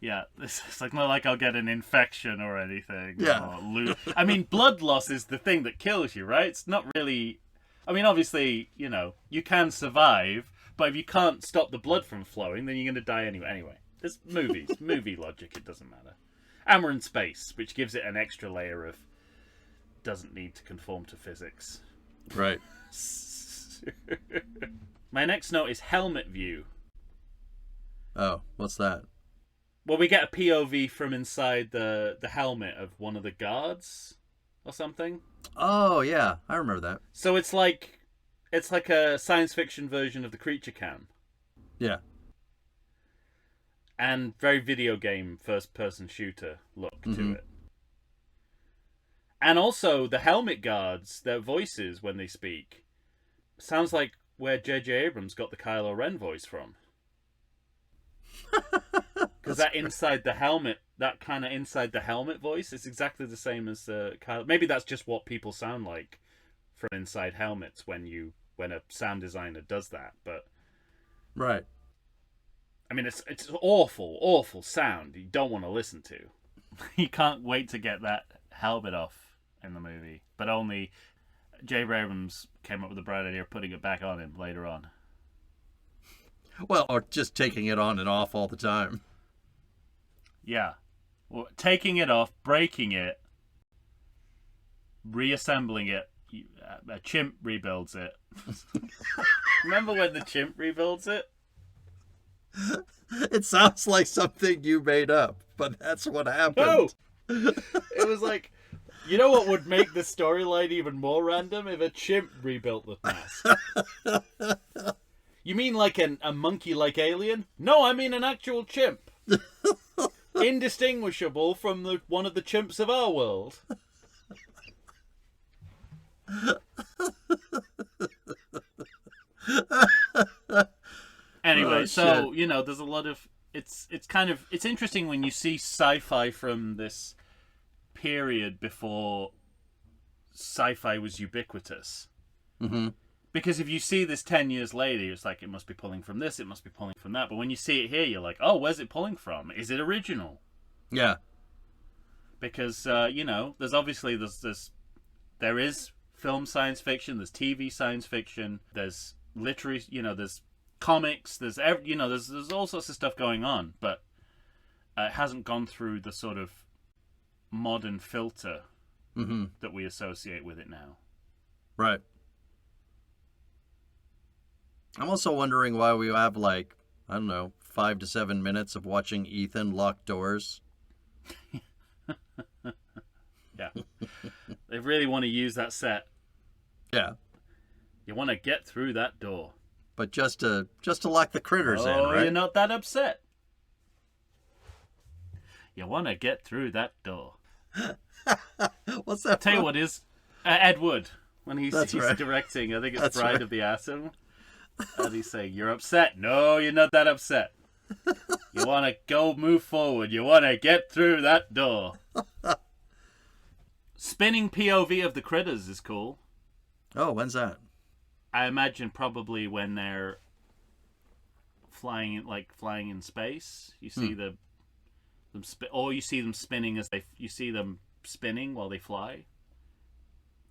Yeah, it's like not like I'll get an infection or anything. Yeah. Or I mean, blood loss is the thing that kills you, right? It's not really. I mean, obviously, you can survive, but if you can't stop the blood from flowing, then you're going to die anyway. Anyway, there's movie logic. It doesn't matter. And we're in space, which gives it an extra layer of doesn't need to conform to physics. Right. My next note is helmet view. Oh, what's that? Well, we get a POV from inside the helmet of one of the guards or something. Oh, yeah. I remember that. So it's like a science fiction version of the Creature Cam. Yeah. And very video game first-person shooter look to it. And also, the helmet guards, their voices when they speak, sounds like where J.J. Abrams got the Kylo Ren voice from. Because that inside the helmet, that kind of inside the helmet voice, is exactly the same as Kylo. Maybe that's just what people sound like from inside helmets when a sound designer does that. But Right. I mean, it's awful sound you don't want to listen to. You can't wait to get that helmet off in the movie. But only J. Abrams came up with the bright idea of putting it back on him later on. Well, or just taking it on and off all the time. Yeah. Well, taking it off, breaking it, reassembling it. A chimp rebuilds it. Remember when the chimp rebuilds it? It sounds like something you made up, but that's what happened. No! It was like, you know what would make the storyline even more random? If a chimp rebuilt the mask. You mean like a monkey-like alien? No, I mean an actual chimp. Indistinguishable from one of the chimps of our world. Anyway, Oh, so shit. there's a lot of it's interesting when you see sci-fi from this period before sci-fi was ubiquitous. Mm-hmm. Because if you see this 10 years later, it's like, it must be pulling from this, it must be pulling from that. But when you see it here, you're like, oh, where's it pulling from? Is it original? Yeah. Because, there is film science fiction, there's TV science fiction, there's literary, there's comics, there's all sorts of stuff going on, but it hasn't gone through the sort of modern filter that we associate with it now. Right. I'm also wondering why we have 5 to 7 minutes of watching Ethan lock doors. Yeah. They really want to use that set. Yeah. You want to get through that door. But just to lock the critters in, right? You're not that upset. You want to get through that door. What's that? Tell you what is Ed Wood when he's right. directing. I think it's That's Bride right. of the Atom. And he's saying, "You're upset. No, you're not that upset. You want to move forward. You want to get through that door." Spinning POV of the critters is cool. Oh, when's that? I imagine probably when they're flying in space. You see you see them spinning you see them spinning while they fly.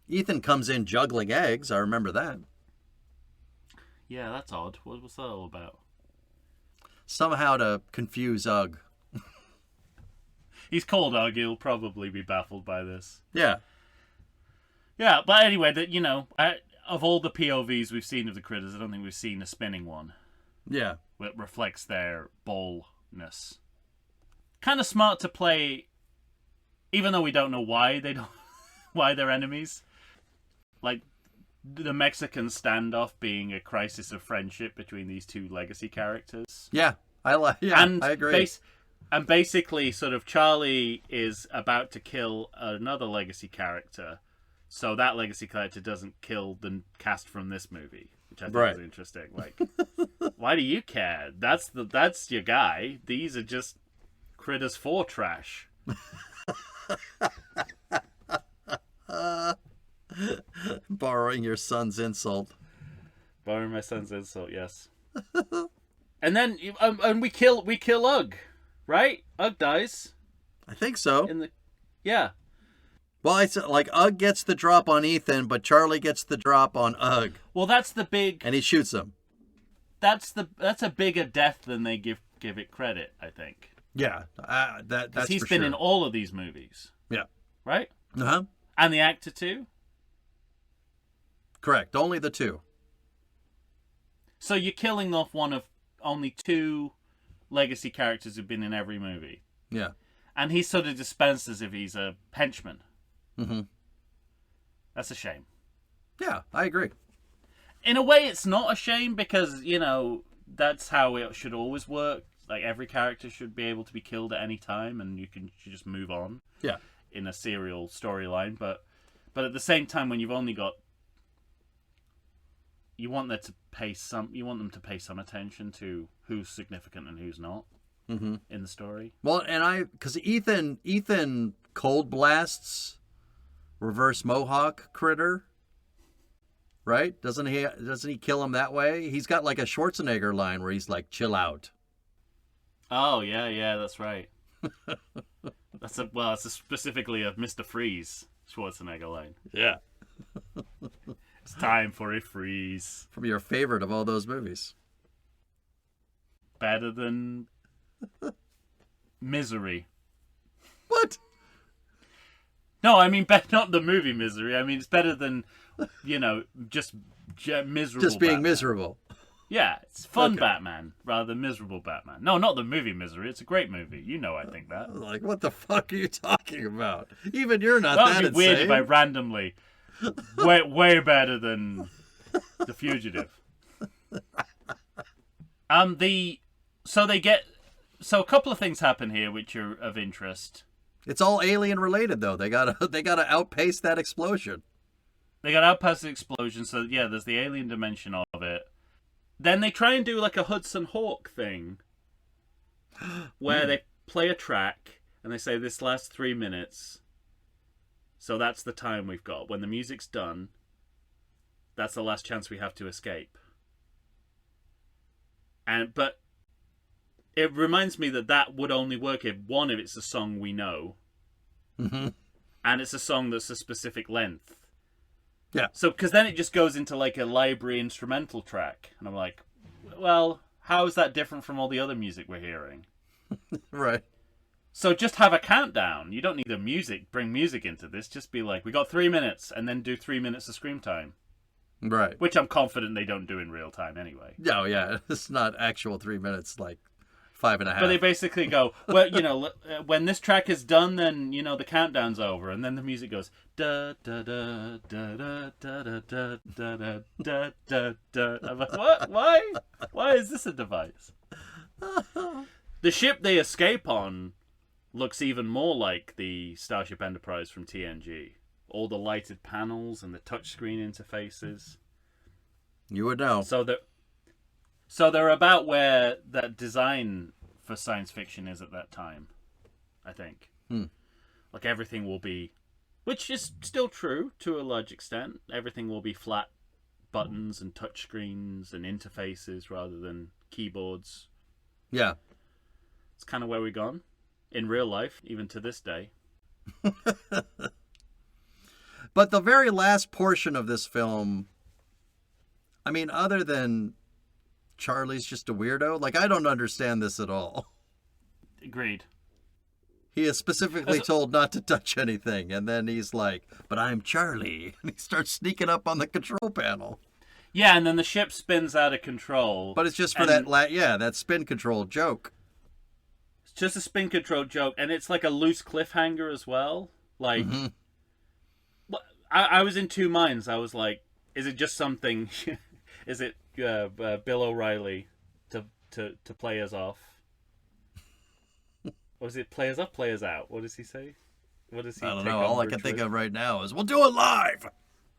Ethan comes in juggling eggs. I remember that. Yeah, that's odd. What's that all about? Somehow to confuse Ugg. He's called Ugg. He'll probably be baffled by this. Yeah. Yeah, but anyway, of all the POVs we've seen of the critters, I don't think we've seen a spinning one. Yeah. That reflects their ballness. Kind of smart to play, even though we don't know why why they're enemies. Like the Mexican standoff being a crisis of friendship between these two legacy characters. Yeah. I agree. And basically, sort of, Charlie is about to kill another legacy character, so that legacy character doesn't kill the cast from this movie, which I think is interesting. Like, why do you care? That's your guy. These are just Critters 4 trash. Borrowing your son's insult. Borrowing my son's insult, yes. And then and we kill Ugg. Right? Ugg dies. I think so. Yeah. Well, it's like Ugg gets the drop on Ethan, but Charlie gets the drop on Ugg. Well, that's the big. And he shoots him. That's a bigger death than they give it credit, I think. Yeah, that's he's for been sure. in all of these movies. Yeah. Right. Uh-huh. And the actor too. Correct. Only the two. So you're killing off one of only two legacy characters who've been in every movie. Yeah. And he's sort of dispensed as if he's a henchman. Mm-hmm. That's a shame. Yeah, I agree. In a way, it's not a shame because, that's how it should always work. Like, every character should be able to be killed at any time and you just move on. Yeah. In a serial storyline. But at the same time, when you've only got... You want them to pay some attention to who's significant and who's not in the story. Well, because Ethan cold blasts reverse mohawk critter, right? Doesn't he kill him that way? He's got like a Schwarzenegger line where he's like, "Chill out." Oh yeah, that's right. It's specifically a Mr. Freeze Schwarzenegger line. Yeah. It's time for a freeze. From your favorite of all those movies. Better than Misery. What? No, I mean, not the movie Misery. I mean, it's better than, just miserable Just being Batman. miserable. Yeah, it's fun Okay. Batman rather than miserable Batman. No, not the movie Misery. It's a great movie. I think that. Like, what the fuck are you talking about? Even you're not That that would be weird insane. if I randomly... way better than The Fugitive. So a couple of things happen here which are of interest. It's all alien related though. They gotta outpace that explosion. They got out past the explosion, so yeah, there's the alien dimension of it. Then they try and do like a Hudson Hawk thing, where they play a track and they say this lasts 3 minutes, So that's the time we've got. When the music's done, that's the last chance we have to escape. But it reminds me that would only work if it's a song we know, Mm-hmm. and it's a song that's a specific length. Yeah. So, because then it just goes into like a library instrumental track, and I'm like, well, how is that different from all the other music we're hearing? Right. So just have a countdown. You don't need bring music into this. Just be like, we got 3 minutes, and then do 3 minutes of scream time. Right. Which I'm confident they don't do in real time anyway. Oh, yeah. It's not actual 3 minutes, like 5.5. But they basically go, well, when this track is done, then, the countdown's over. And then the music goes, da da da da da da da da da da da da. I'm like, what? Why? Why is this a device? The ship they escape on looks even more like the Starship Enterprise from TNG. All the lighted panels and the touchscreen interfaces. You would know. So they're about where that design for science fiction is at that time, I think. Like everything will be, which is still true to a large extent, everything will be flat buttons and touchscreens and interfaces rather than keyboards. Yeah. It's kind of where we've gone in real life, even to this day. But the very last portion of this film, I mean, other than Charlie's just a weirdo, like, I don't understand this at all. Agreed. He is specifically told not to touch anything, and then he's like, but I'm Charlie. And he starts sneaking up on the control panel. Yeah, and then the ship spins out of control. But it's just for that spin control joke. It's just a spin control joke, and it's like a loose cliffhanger as well. Like, I was in two minds. I was like, is it just something? Is it Bill O'Reilly to play us off? Or is it play us up, play us out? What does he say? What does he? I don't know. All I can think of right now is, we'll do it live.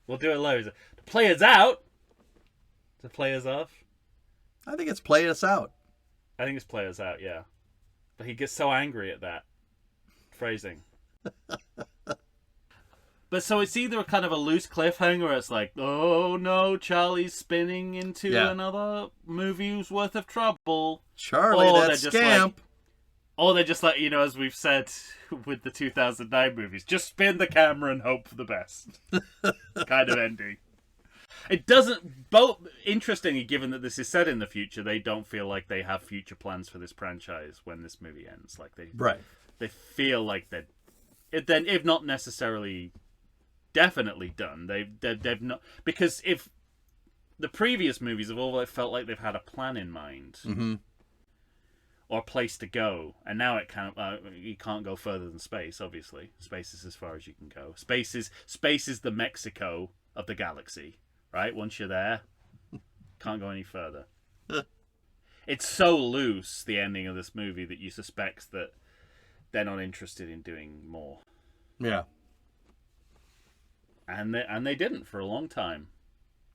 We'll do it live. Is it to play us out? To play us off? I think it's play us out. I think it's play us out, yeah. But he gets so angry at that phrasing. But so it's either kind of a loose cliffhanger, or it's like, oh no, Charlie's spinning into another movie's worth of trouble. Charlie, that scamp. Or they're just like, as we've said with the 2009 movies, just spin the camera and hope for the best. Kind of ending. It doesn't... Interestingly, given that this is set in the future, they don't feel like they have future plans for this franchise when this movie ends. Like they feel like they're... Then, if not necessarily definitely done, they've not... Because if the previous movies have all felt like they've had a plan in mind... Mm-hmm. Or a place to go, and now it you can't go further than space. Obviously, space is as far as you can go. Space is the Mexico of the galaxy, right? Once you're there, can't go any further. It's so loose, the ending of this movie, that you suspect that they're not interested in doing more. Yeah, and they didn't for a long time.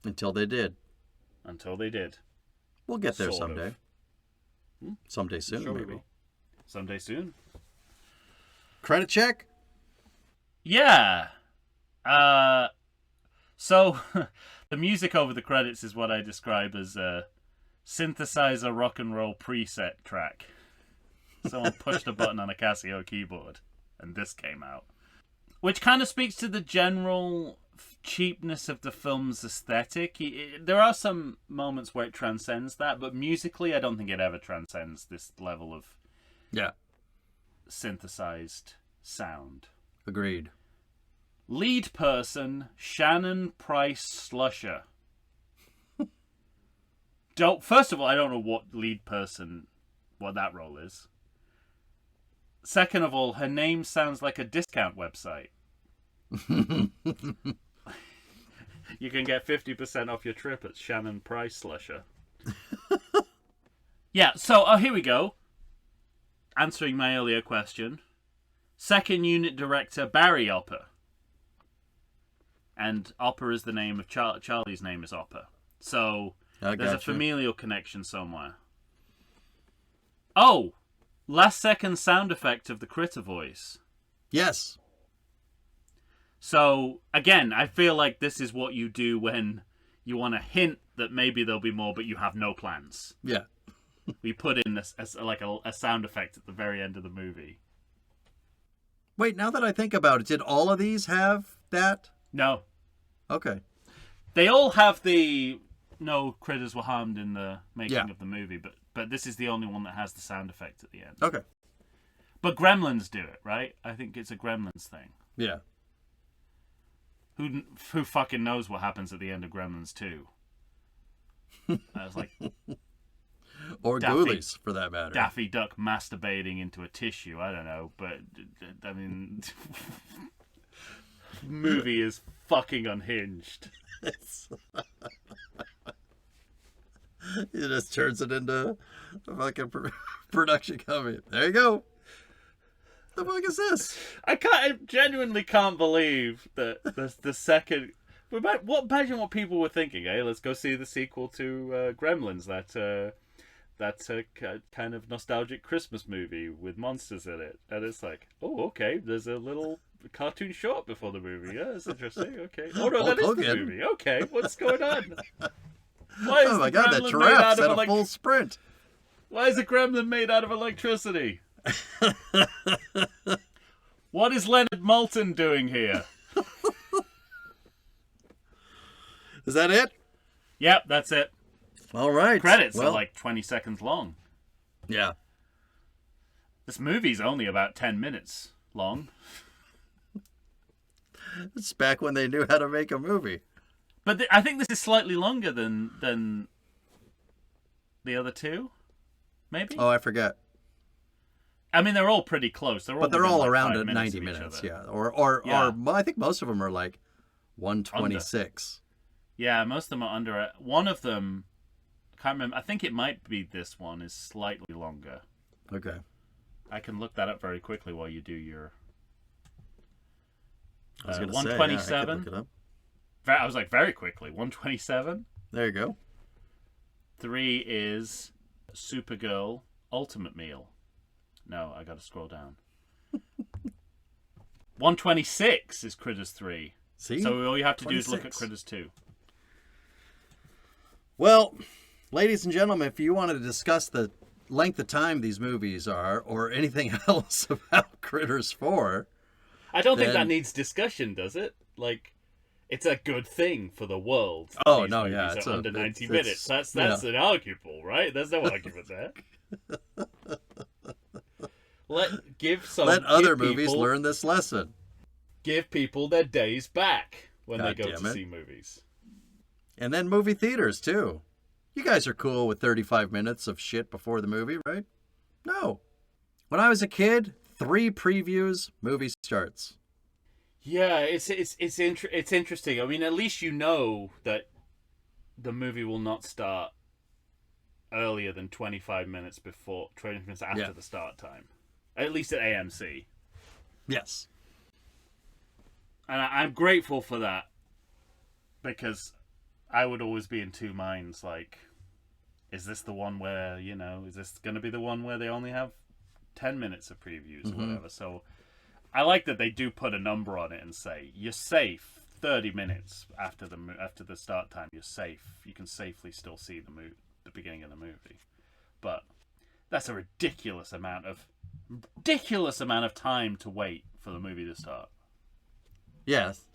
Until they did. We'll get there someday. Someday soon, sure maybe. Someday soon. Credit check? Yeah. So, the music over the credits is what I describe as a synthesizer rock and roll preset track. Someone pushed a button on a Casio keyboard, and this came out. Which kind of speaks to the general cheapness of the film's aesthetic. There are some moments where it transcends that, but musically I don't think it ever transcends this level of synthesized sound. Agreed. Lead person, Shannon Price Slusher. First of all, I don't know what that role is. Second of all, her name sounds like a discount website. You can get 50% off your trip at Shannon Price Slusher. Yeah, so here we go. Answering my earlier question. Second unit director, Barry Opper. And Opper is the name of Charlie's name is Opper. So there's a familial connection somewhere. Oh! Last second sound effect of the critter voice. Yes. So, again, I feel like this is what you do when you want to hint that maybe there'll be more, but you have no plans. Yeah. We put in a sound effect at the very end of the movie. Wait, now that I think about it, did all of these have that? No. Okay. They all have the no critters were harmed in the making Yeah. of the movie, but this is the only one that has the sound effect at the end. Okay. But Gremlins do it, right? I think it's a Gremlins thing. Yeah. Who fucking knows what happens at the end of Gremlins 2? I was like, Or Daffy. Ghoulies, for that matter. Daffy Duck masturbating into a tissue. I don't know, but I mean, movie is fucking unhinged. He just turns it into a fucking production company. There you go. The fuck is this? I genuinely can't believe that the second. Imagine what people were thinking. Hey, let's go see the sequel to Gremlins. That's a kind of nostalgic Christmas movie with monsters in it, and it's like, oh, okay. There's a little cartoon short before the movie. Yeah, that's interesting. Okay. Oh no, that is the movie. Okay, what's going on? Why is Oh my the god, that gremlin giraffe made out had of a full sprint. Why is a gremlin made out of electricity? What is Leonard Maltin doing here? Is that it? Yep, that's it. All right. Credits well, are like 20 seconds long. Yeah. This movie's only about 10 minutes long. It's back when they knew how to make a movie. But I think this is slightly longer than the other two, maybe? Oh, I forget. I mean, they're all pretty close. But they're all within, like, around 5 at minutes 90 of each minutes, other. yeah. Or Yeah. I think most of them are like 126. Yeah, most of them are under it. One of them, I can't remember. I think it might be this one, is slightly longer. Okay. I can look that up very quickly while you do your... I was going to say, 127. yeah, I could look it up. I was like, very quickly. 127. There you go. 3 is Supergirl Ultimate Meal. No, I got to scroll down. 126 is Critters 3. See? So all you have to do is look at 26. Critters 2. Well, ladies and gentlemen, if you wanted to discuss the length of time these movies are or anything else about Critters 4... I don't think that Then- needs discussion, does it? Like, it's a good thing for the world. that Oh, these no, movies yeah, are it's under it's- 90 it's- minutes. That's yeah. inarguable, right? There's no argument there. Let give other movies people, learn this lesson. Give people their days back when God they go damn to it. see movies. And then movie theaters, too. You guys are cool with 35 minutes of shit before the movie, right? No. When I was a kid, 3 previews, movie starts. Yeah, it's interesting. I mean, at least you know that the movie will not start earlier than 25 minutes before, 20 minutes after Yeah. the start time. At least at AMC. Yes. And I'm grateful for that. Because I would always be in two minds, like, is this the one where, is this going to be the one where they only have 10 minutes of previews or whatever? So I like that they do put a number on it and say, you're safe 30 minutes after the start time, you're safe. You can safely still see the beginning of the movie. But that's a ridiculous amount of time to wait for the movie to start. Yes.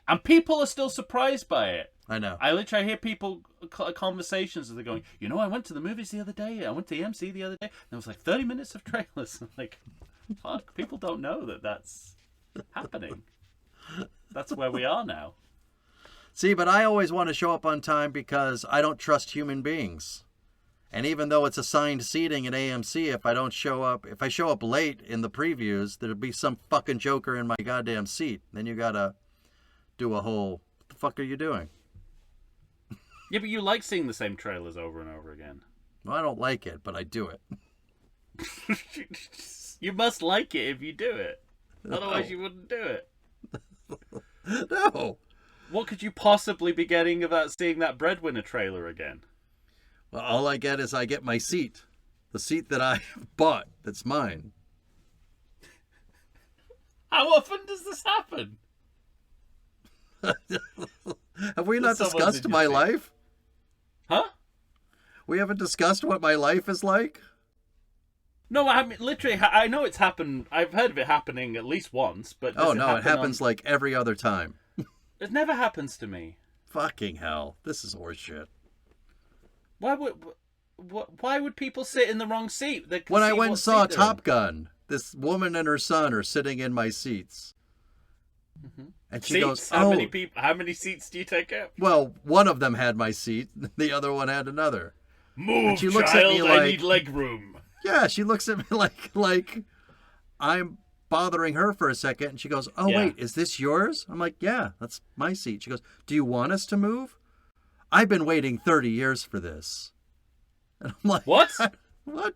And people are still surprised by it. I know. I literally hear people conversations as they're going, I went to the movies the other day. I went to the MC the other day. And there was like 30 minutes of trailers. I'm like, fuck, people don't know that that's happening. That's where we are now. See, but I always want to show up on time because I don't trust human beings. And even though it's assigned seating at AMC, if I show up late in the previews, there'll be some fucking joker in my goddamn seat. Then you gotta do a whole, what the fuck are you doing? Yeah, but you like seeing the same trailers over and over again. Well, I don't like it, but I do it. You must like it if you do it. Otherwise No. you wouldn't do it. No. What could you possibly be getting about seeing that Breadwinner trailer again? Well, all I get is I get my seat. The seat that I bought. That's mine. How often does this happen? Have we not Someone's discussed in my your seat. life? Huh? We haven't discussed what my life is like? No, I mean, literally, I know it's happened. I've heard of it happening at least once, but Oh, does no, it happen happens on... like every other time. It never happens to me. Fucking hell. This is horseshit. Why would people sit in the wrong seat? They can When I see went and what saw seat they're Top Gun, this woman and her son are sitting in my seats. And she in. goes, Seats? oh, How many seats do you take up? well, one of them had my seat, the other one had another. Move, she looks at child, me I like- need leg room. Yeah, she looks at me like I'm bothering her for a second, and she goes, oh, Yeah. wait, is this yours? I'm like, yeah, that's my seat. She goes, do you want us to move? I've been waiting 30 years for this. And I'm like, What? What?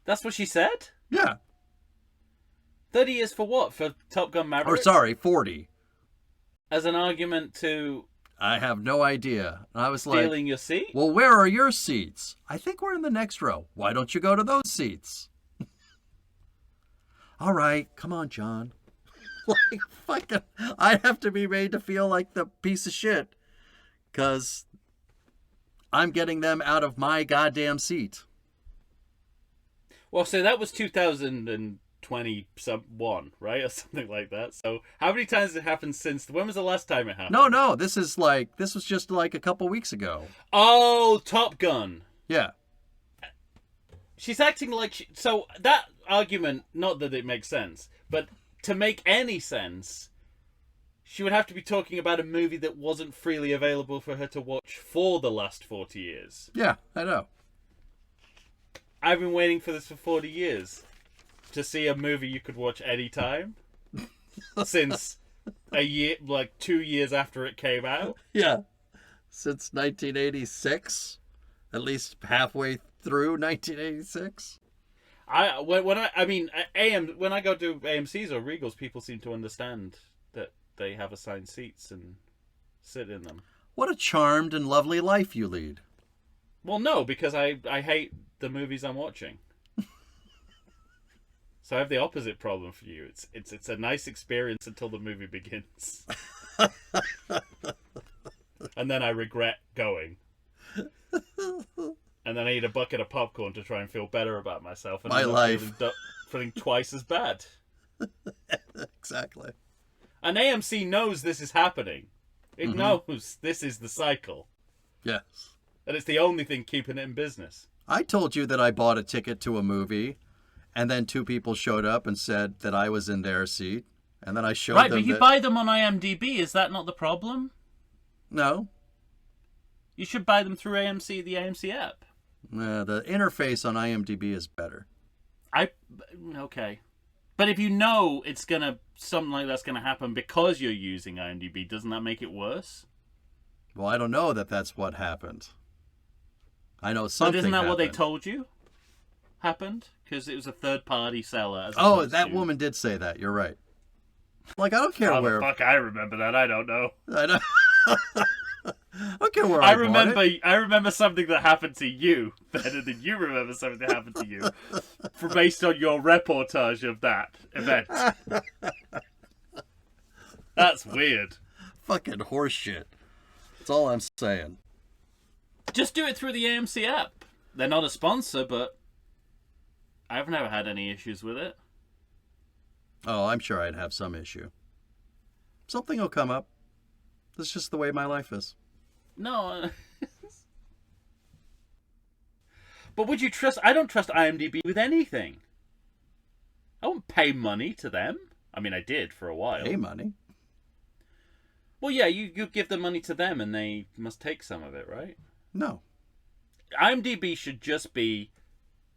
That's what she said? Yeah. 30 years for what? For Top Gun Maverick? Or sorry, 40. As an argument to I have no idea. And I was like, stealing your seat? well, where are your seats? I think we're in the next row. Why don't you go to those seats? All right, come on, John. Like, fucking, I have to be made to feel like the piece of shit because I'm getting them out of my goddamn seat. Well, so that was 2021, right? Or something like that. So how many times has it happened since? When was the last time it happened? No, this was just like a couple weeks ago. Oh, Top Gun. Yeah. She's acting like... So that argument, not that it makes sense, but to make any sense, she would have to be talking about a movie that wasn't freely available for her to watch for the last 40 years. Yeah, I know. I've been waiting for this for 40 years. To see a movie you could watch anytime. Since a year, like 2 years after it came out. Yeah. Since 1986. At least halfway through 1986. When I go to AMC's or Regals, people seem to understand that they have assigned seats and sit in them. What a charmed and lovely life you lead. Well, no, because I hate the movies I'm watching. So I have the opposite problem for you. It's a nice experience until the movie begins. And then I regret going. And then I eat a bucket of popcorn to try and feel better about myself. And My I'm life. feeling twice as bad. Exactly. And AMC knows this is happening. It knows this is the cycle. Yes. And it's the only thing keeping it in business. I told you that I bought a ticket to a movie, and then two people showed up and said that I was in their seat, and then I showed Right, them but you that... buy them on IMDb. Is that not the problem? No. You should buy them through AMC, the AMC app. The interface on IMDb is better. Okay. But if you know something like that's gonna happen because you're using IMDb, doesn't that make it worse? Well, I don't know that that's what happened. I know something But isn't that what they happened. told you happened? Because it was a third-party seller. As Oh, opposed that to... woman did say that. You're right. Like, I don't care How where... the fuck I remember that? I don't know. I don't... I don't care where I bought it. I remember something that happened to you better than you remember something that happened to you, based on your reportage of that event. That's weird. Fucking horseshit. That's all I'm saying. Just do it through the AMC app. They're not a sponsor, but I've never had any issues with it. Oh, I'm sure I'd have some issue. Something will come up. That's just the way my life is. No. But would you trust... I don't trust IMDb with anything. I won't pay money to them. I mean, I did for a while. Hey, money. Well, yeah, you give the money to them and they must take some of it, right? No. IMDb should just be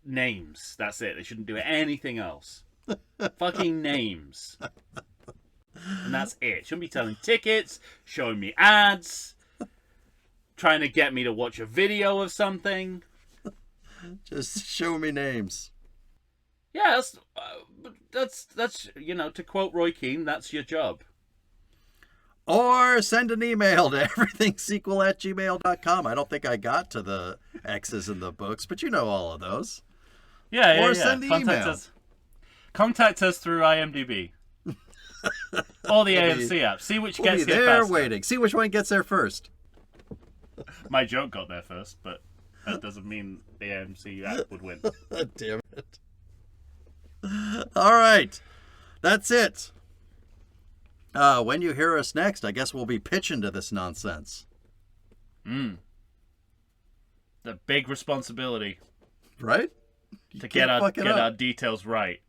names. That's it. They shouldn't do anything else. Fucking names. And that's it. Shouldn't be telling tickets, showing me ads, trying to get me to watch a video of something. Just show me names. Yeah, that's to quote Roy Keane, that's your job. Or send an email to everythingsequel@gmail.com. I don't think I got to the X's in the books, but you know all of those. Yeah. Or send the email. Contact us through IMDb. Or the AMC app. See which We'll gets be here there faster. waiting. See which one gets there first. My joke got there first, but that doesn't mean the AMC app would win. Damn it. All right. That's it. When you hear us next, I guess we'll be pitching to this nonsense. The big responsibility Right? to get our up. details right.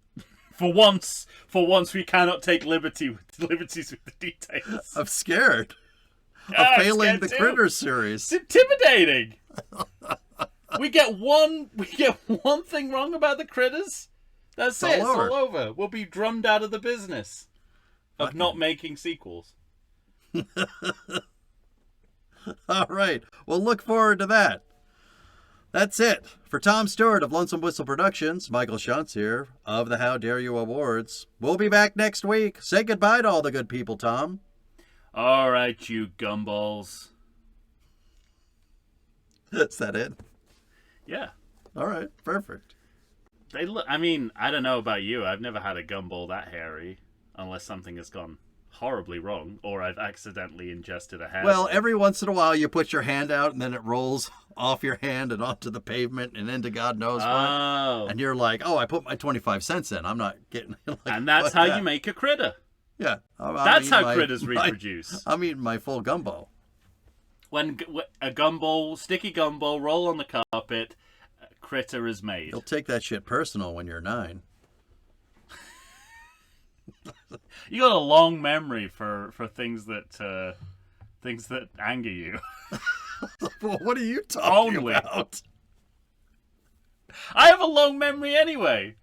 For once we cannot take liberties with the details. I'm scared of I'm failing scared the too. Critters series. It's intimidating. we get one thing wrong about the Critters. That's It's it. all It's over. all over. We'll be drummed out of the business of not making sequels. All right. Well, look forward to that. That's it. For Tom Stewart of Lonesome Whistle Productions, Michael Schuntz here of the How Dare You Awards. We'll be back next week. Say goodbye to all the good people, Tom. All right, you gumballs. Is that it? Yeah. All right. Perfect. They look. I mean, I don't know about you. I've never had a gumball that hairy, unless something has gone horribly wrong, or I've accidentally ingested a hair. Well, every once in a while you put your hand out and then it rolls off your hand and onto the pavement and into God knows what. Oh. And you're like, oh, I put my 25 cents in. I'm not getting... Like, And that's fuck how that. you make a critter. Yeah. I'm That's eating how critters reproduce. I'm eating my full gumbo. When a gumball, sticky gumball, roll on the carpet, a critter is made. You'll take that shit personal when you're 9. You got a long memory for things that anger you. Well, what are you talking Only. about? I have a long memory anyway.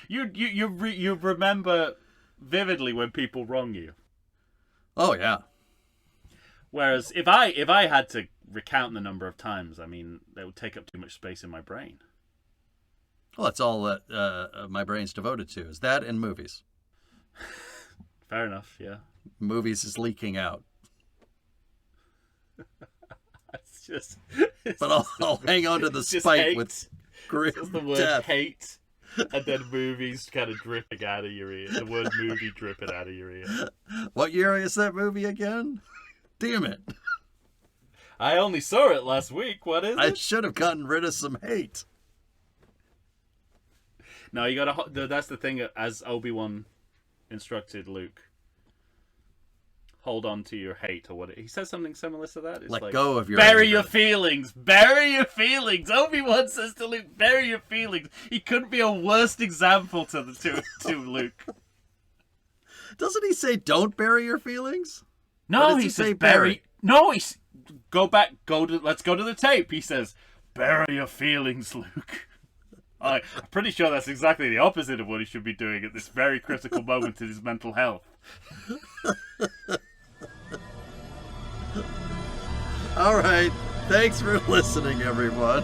You remember vividly when people wrong you. Oh, yeah. Whereas if I had to recount the number of times, I mean, that would take up too much space in my brain. Well, that's all that my brain's devoted to, is that and movies. Fair enough, yeah. Movies is leaking out. It's just... But I'll hang on to the it's just spike hate. with grim It's the word death. hate, and then movies kind of dripping out of your ear. The word movie dripping out of your ear. What year is that movie again? Damn it. I only saw it last week. What is I it? should have gotten rid of some hate. No, you gotta... That's the thing, as Obi-Wan instructed Luke. Hold on to your hate, or what? He says something similar to that. It's Let like, go of your bury anger. your feelings. Bury your feelings. Obi-Wan says to Luke, bury your feelings. He couldn't be a worse example to Luke. Doesn't he say don't bury your feelings? Or No, does he he says say bury. bury? No, he's let's go to the tape. He says, bury your feelings, Luke. I'm pretty sure that's exactly the opposite of what he should be doing at this very critical moment in his mental health. All right. Thanks for listening, everyone.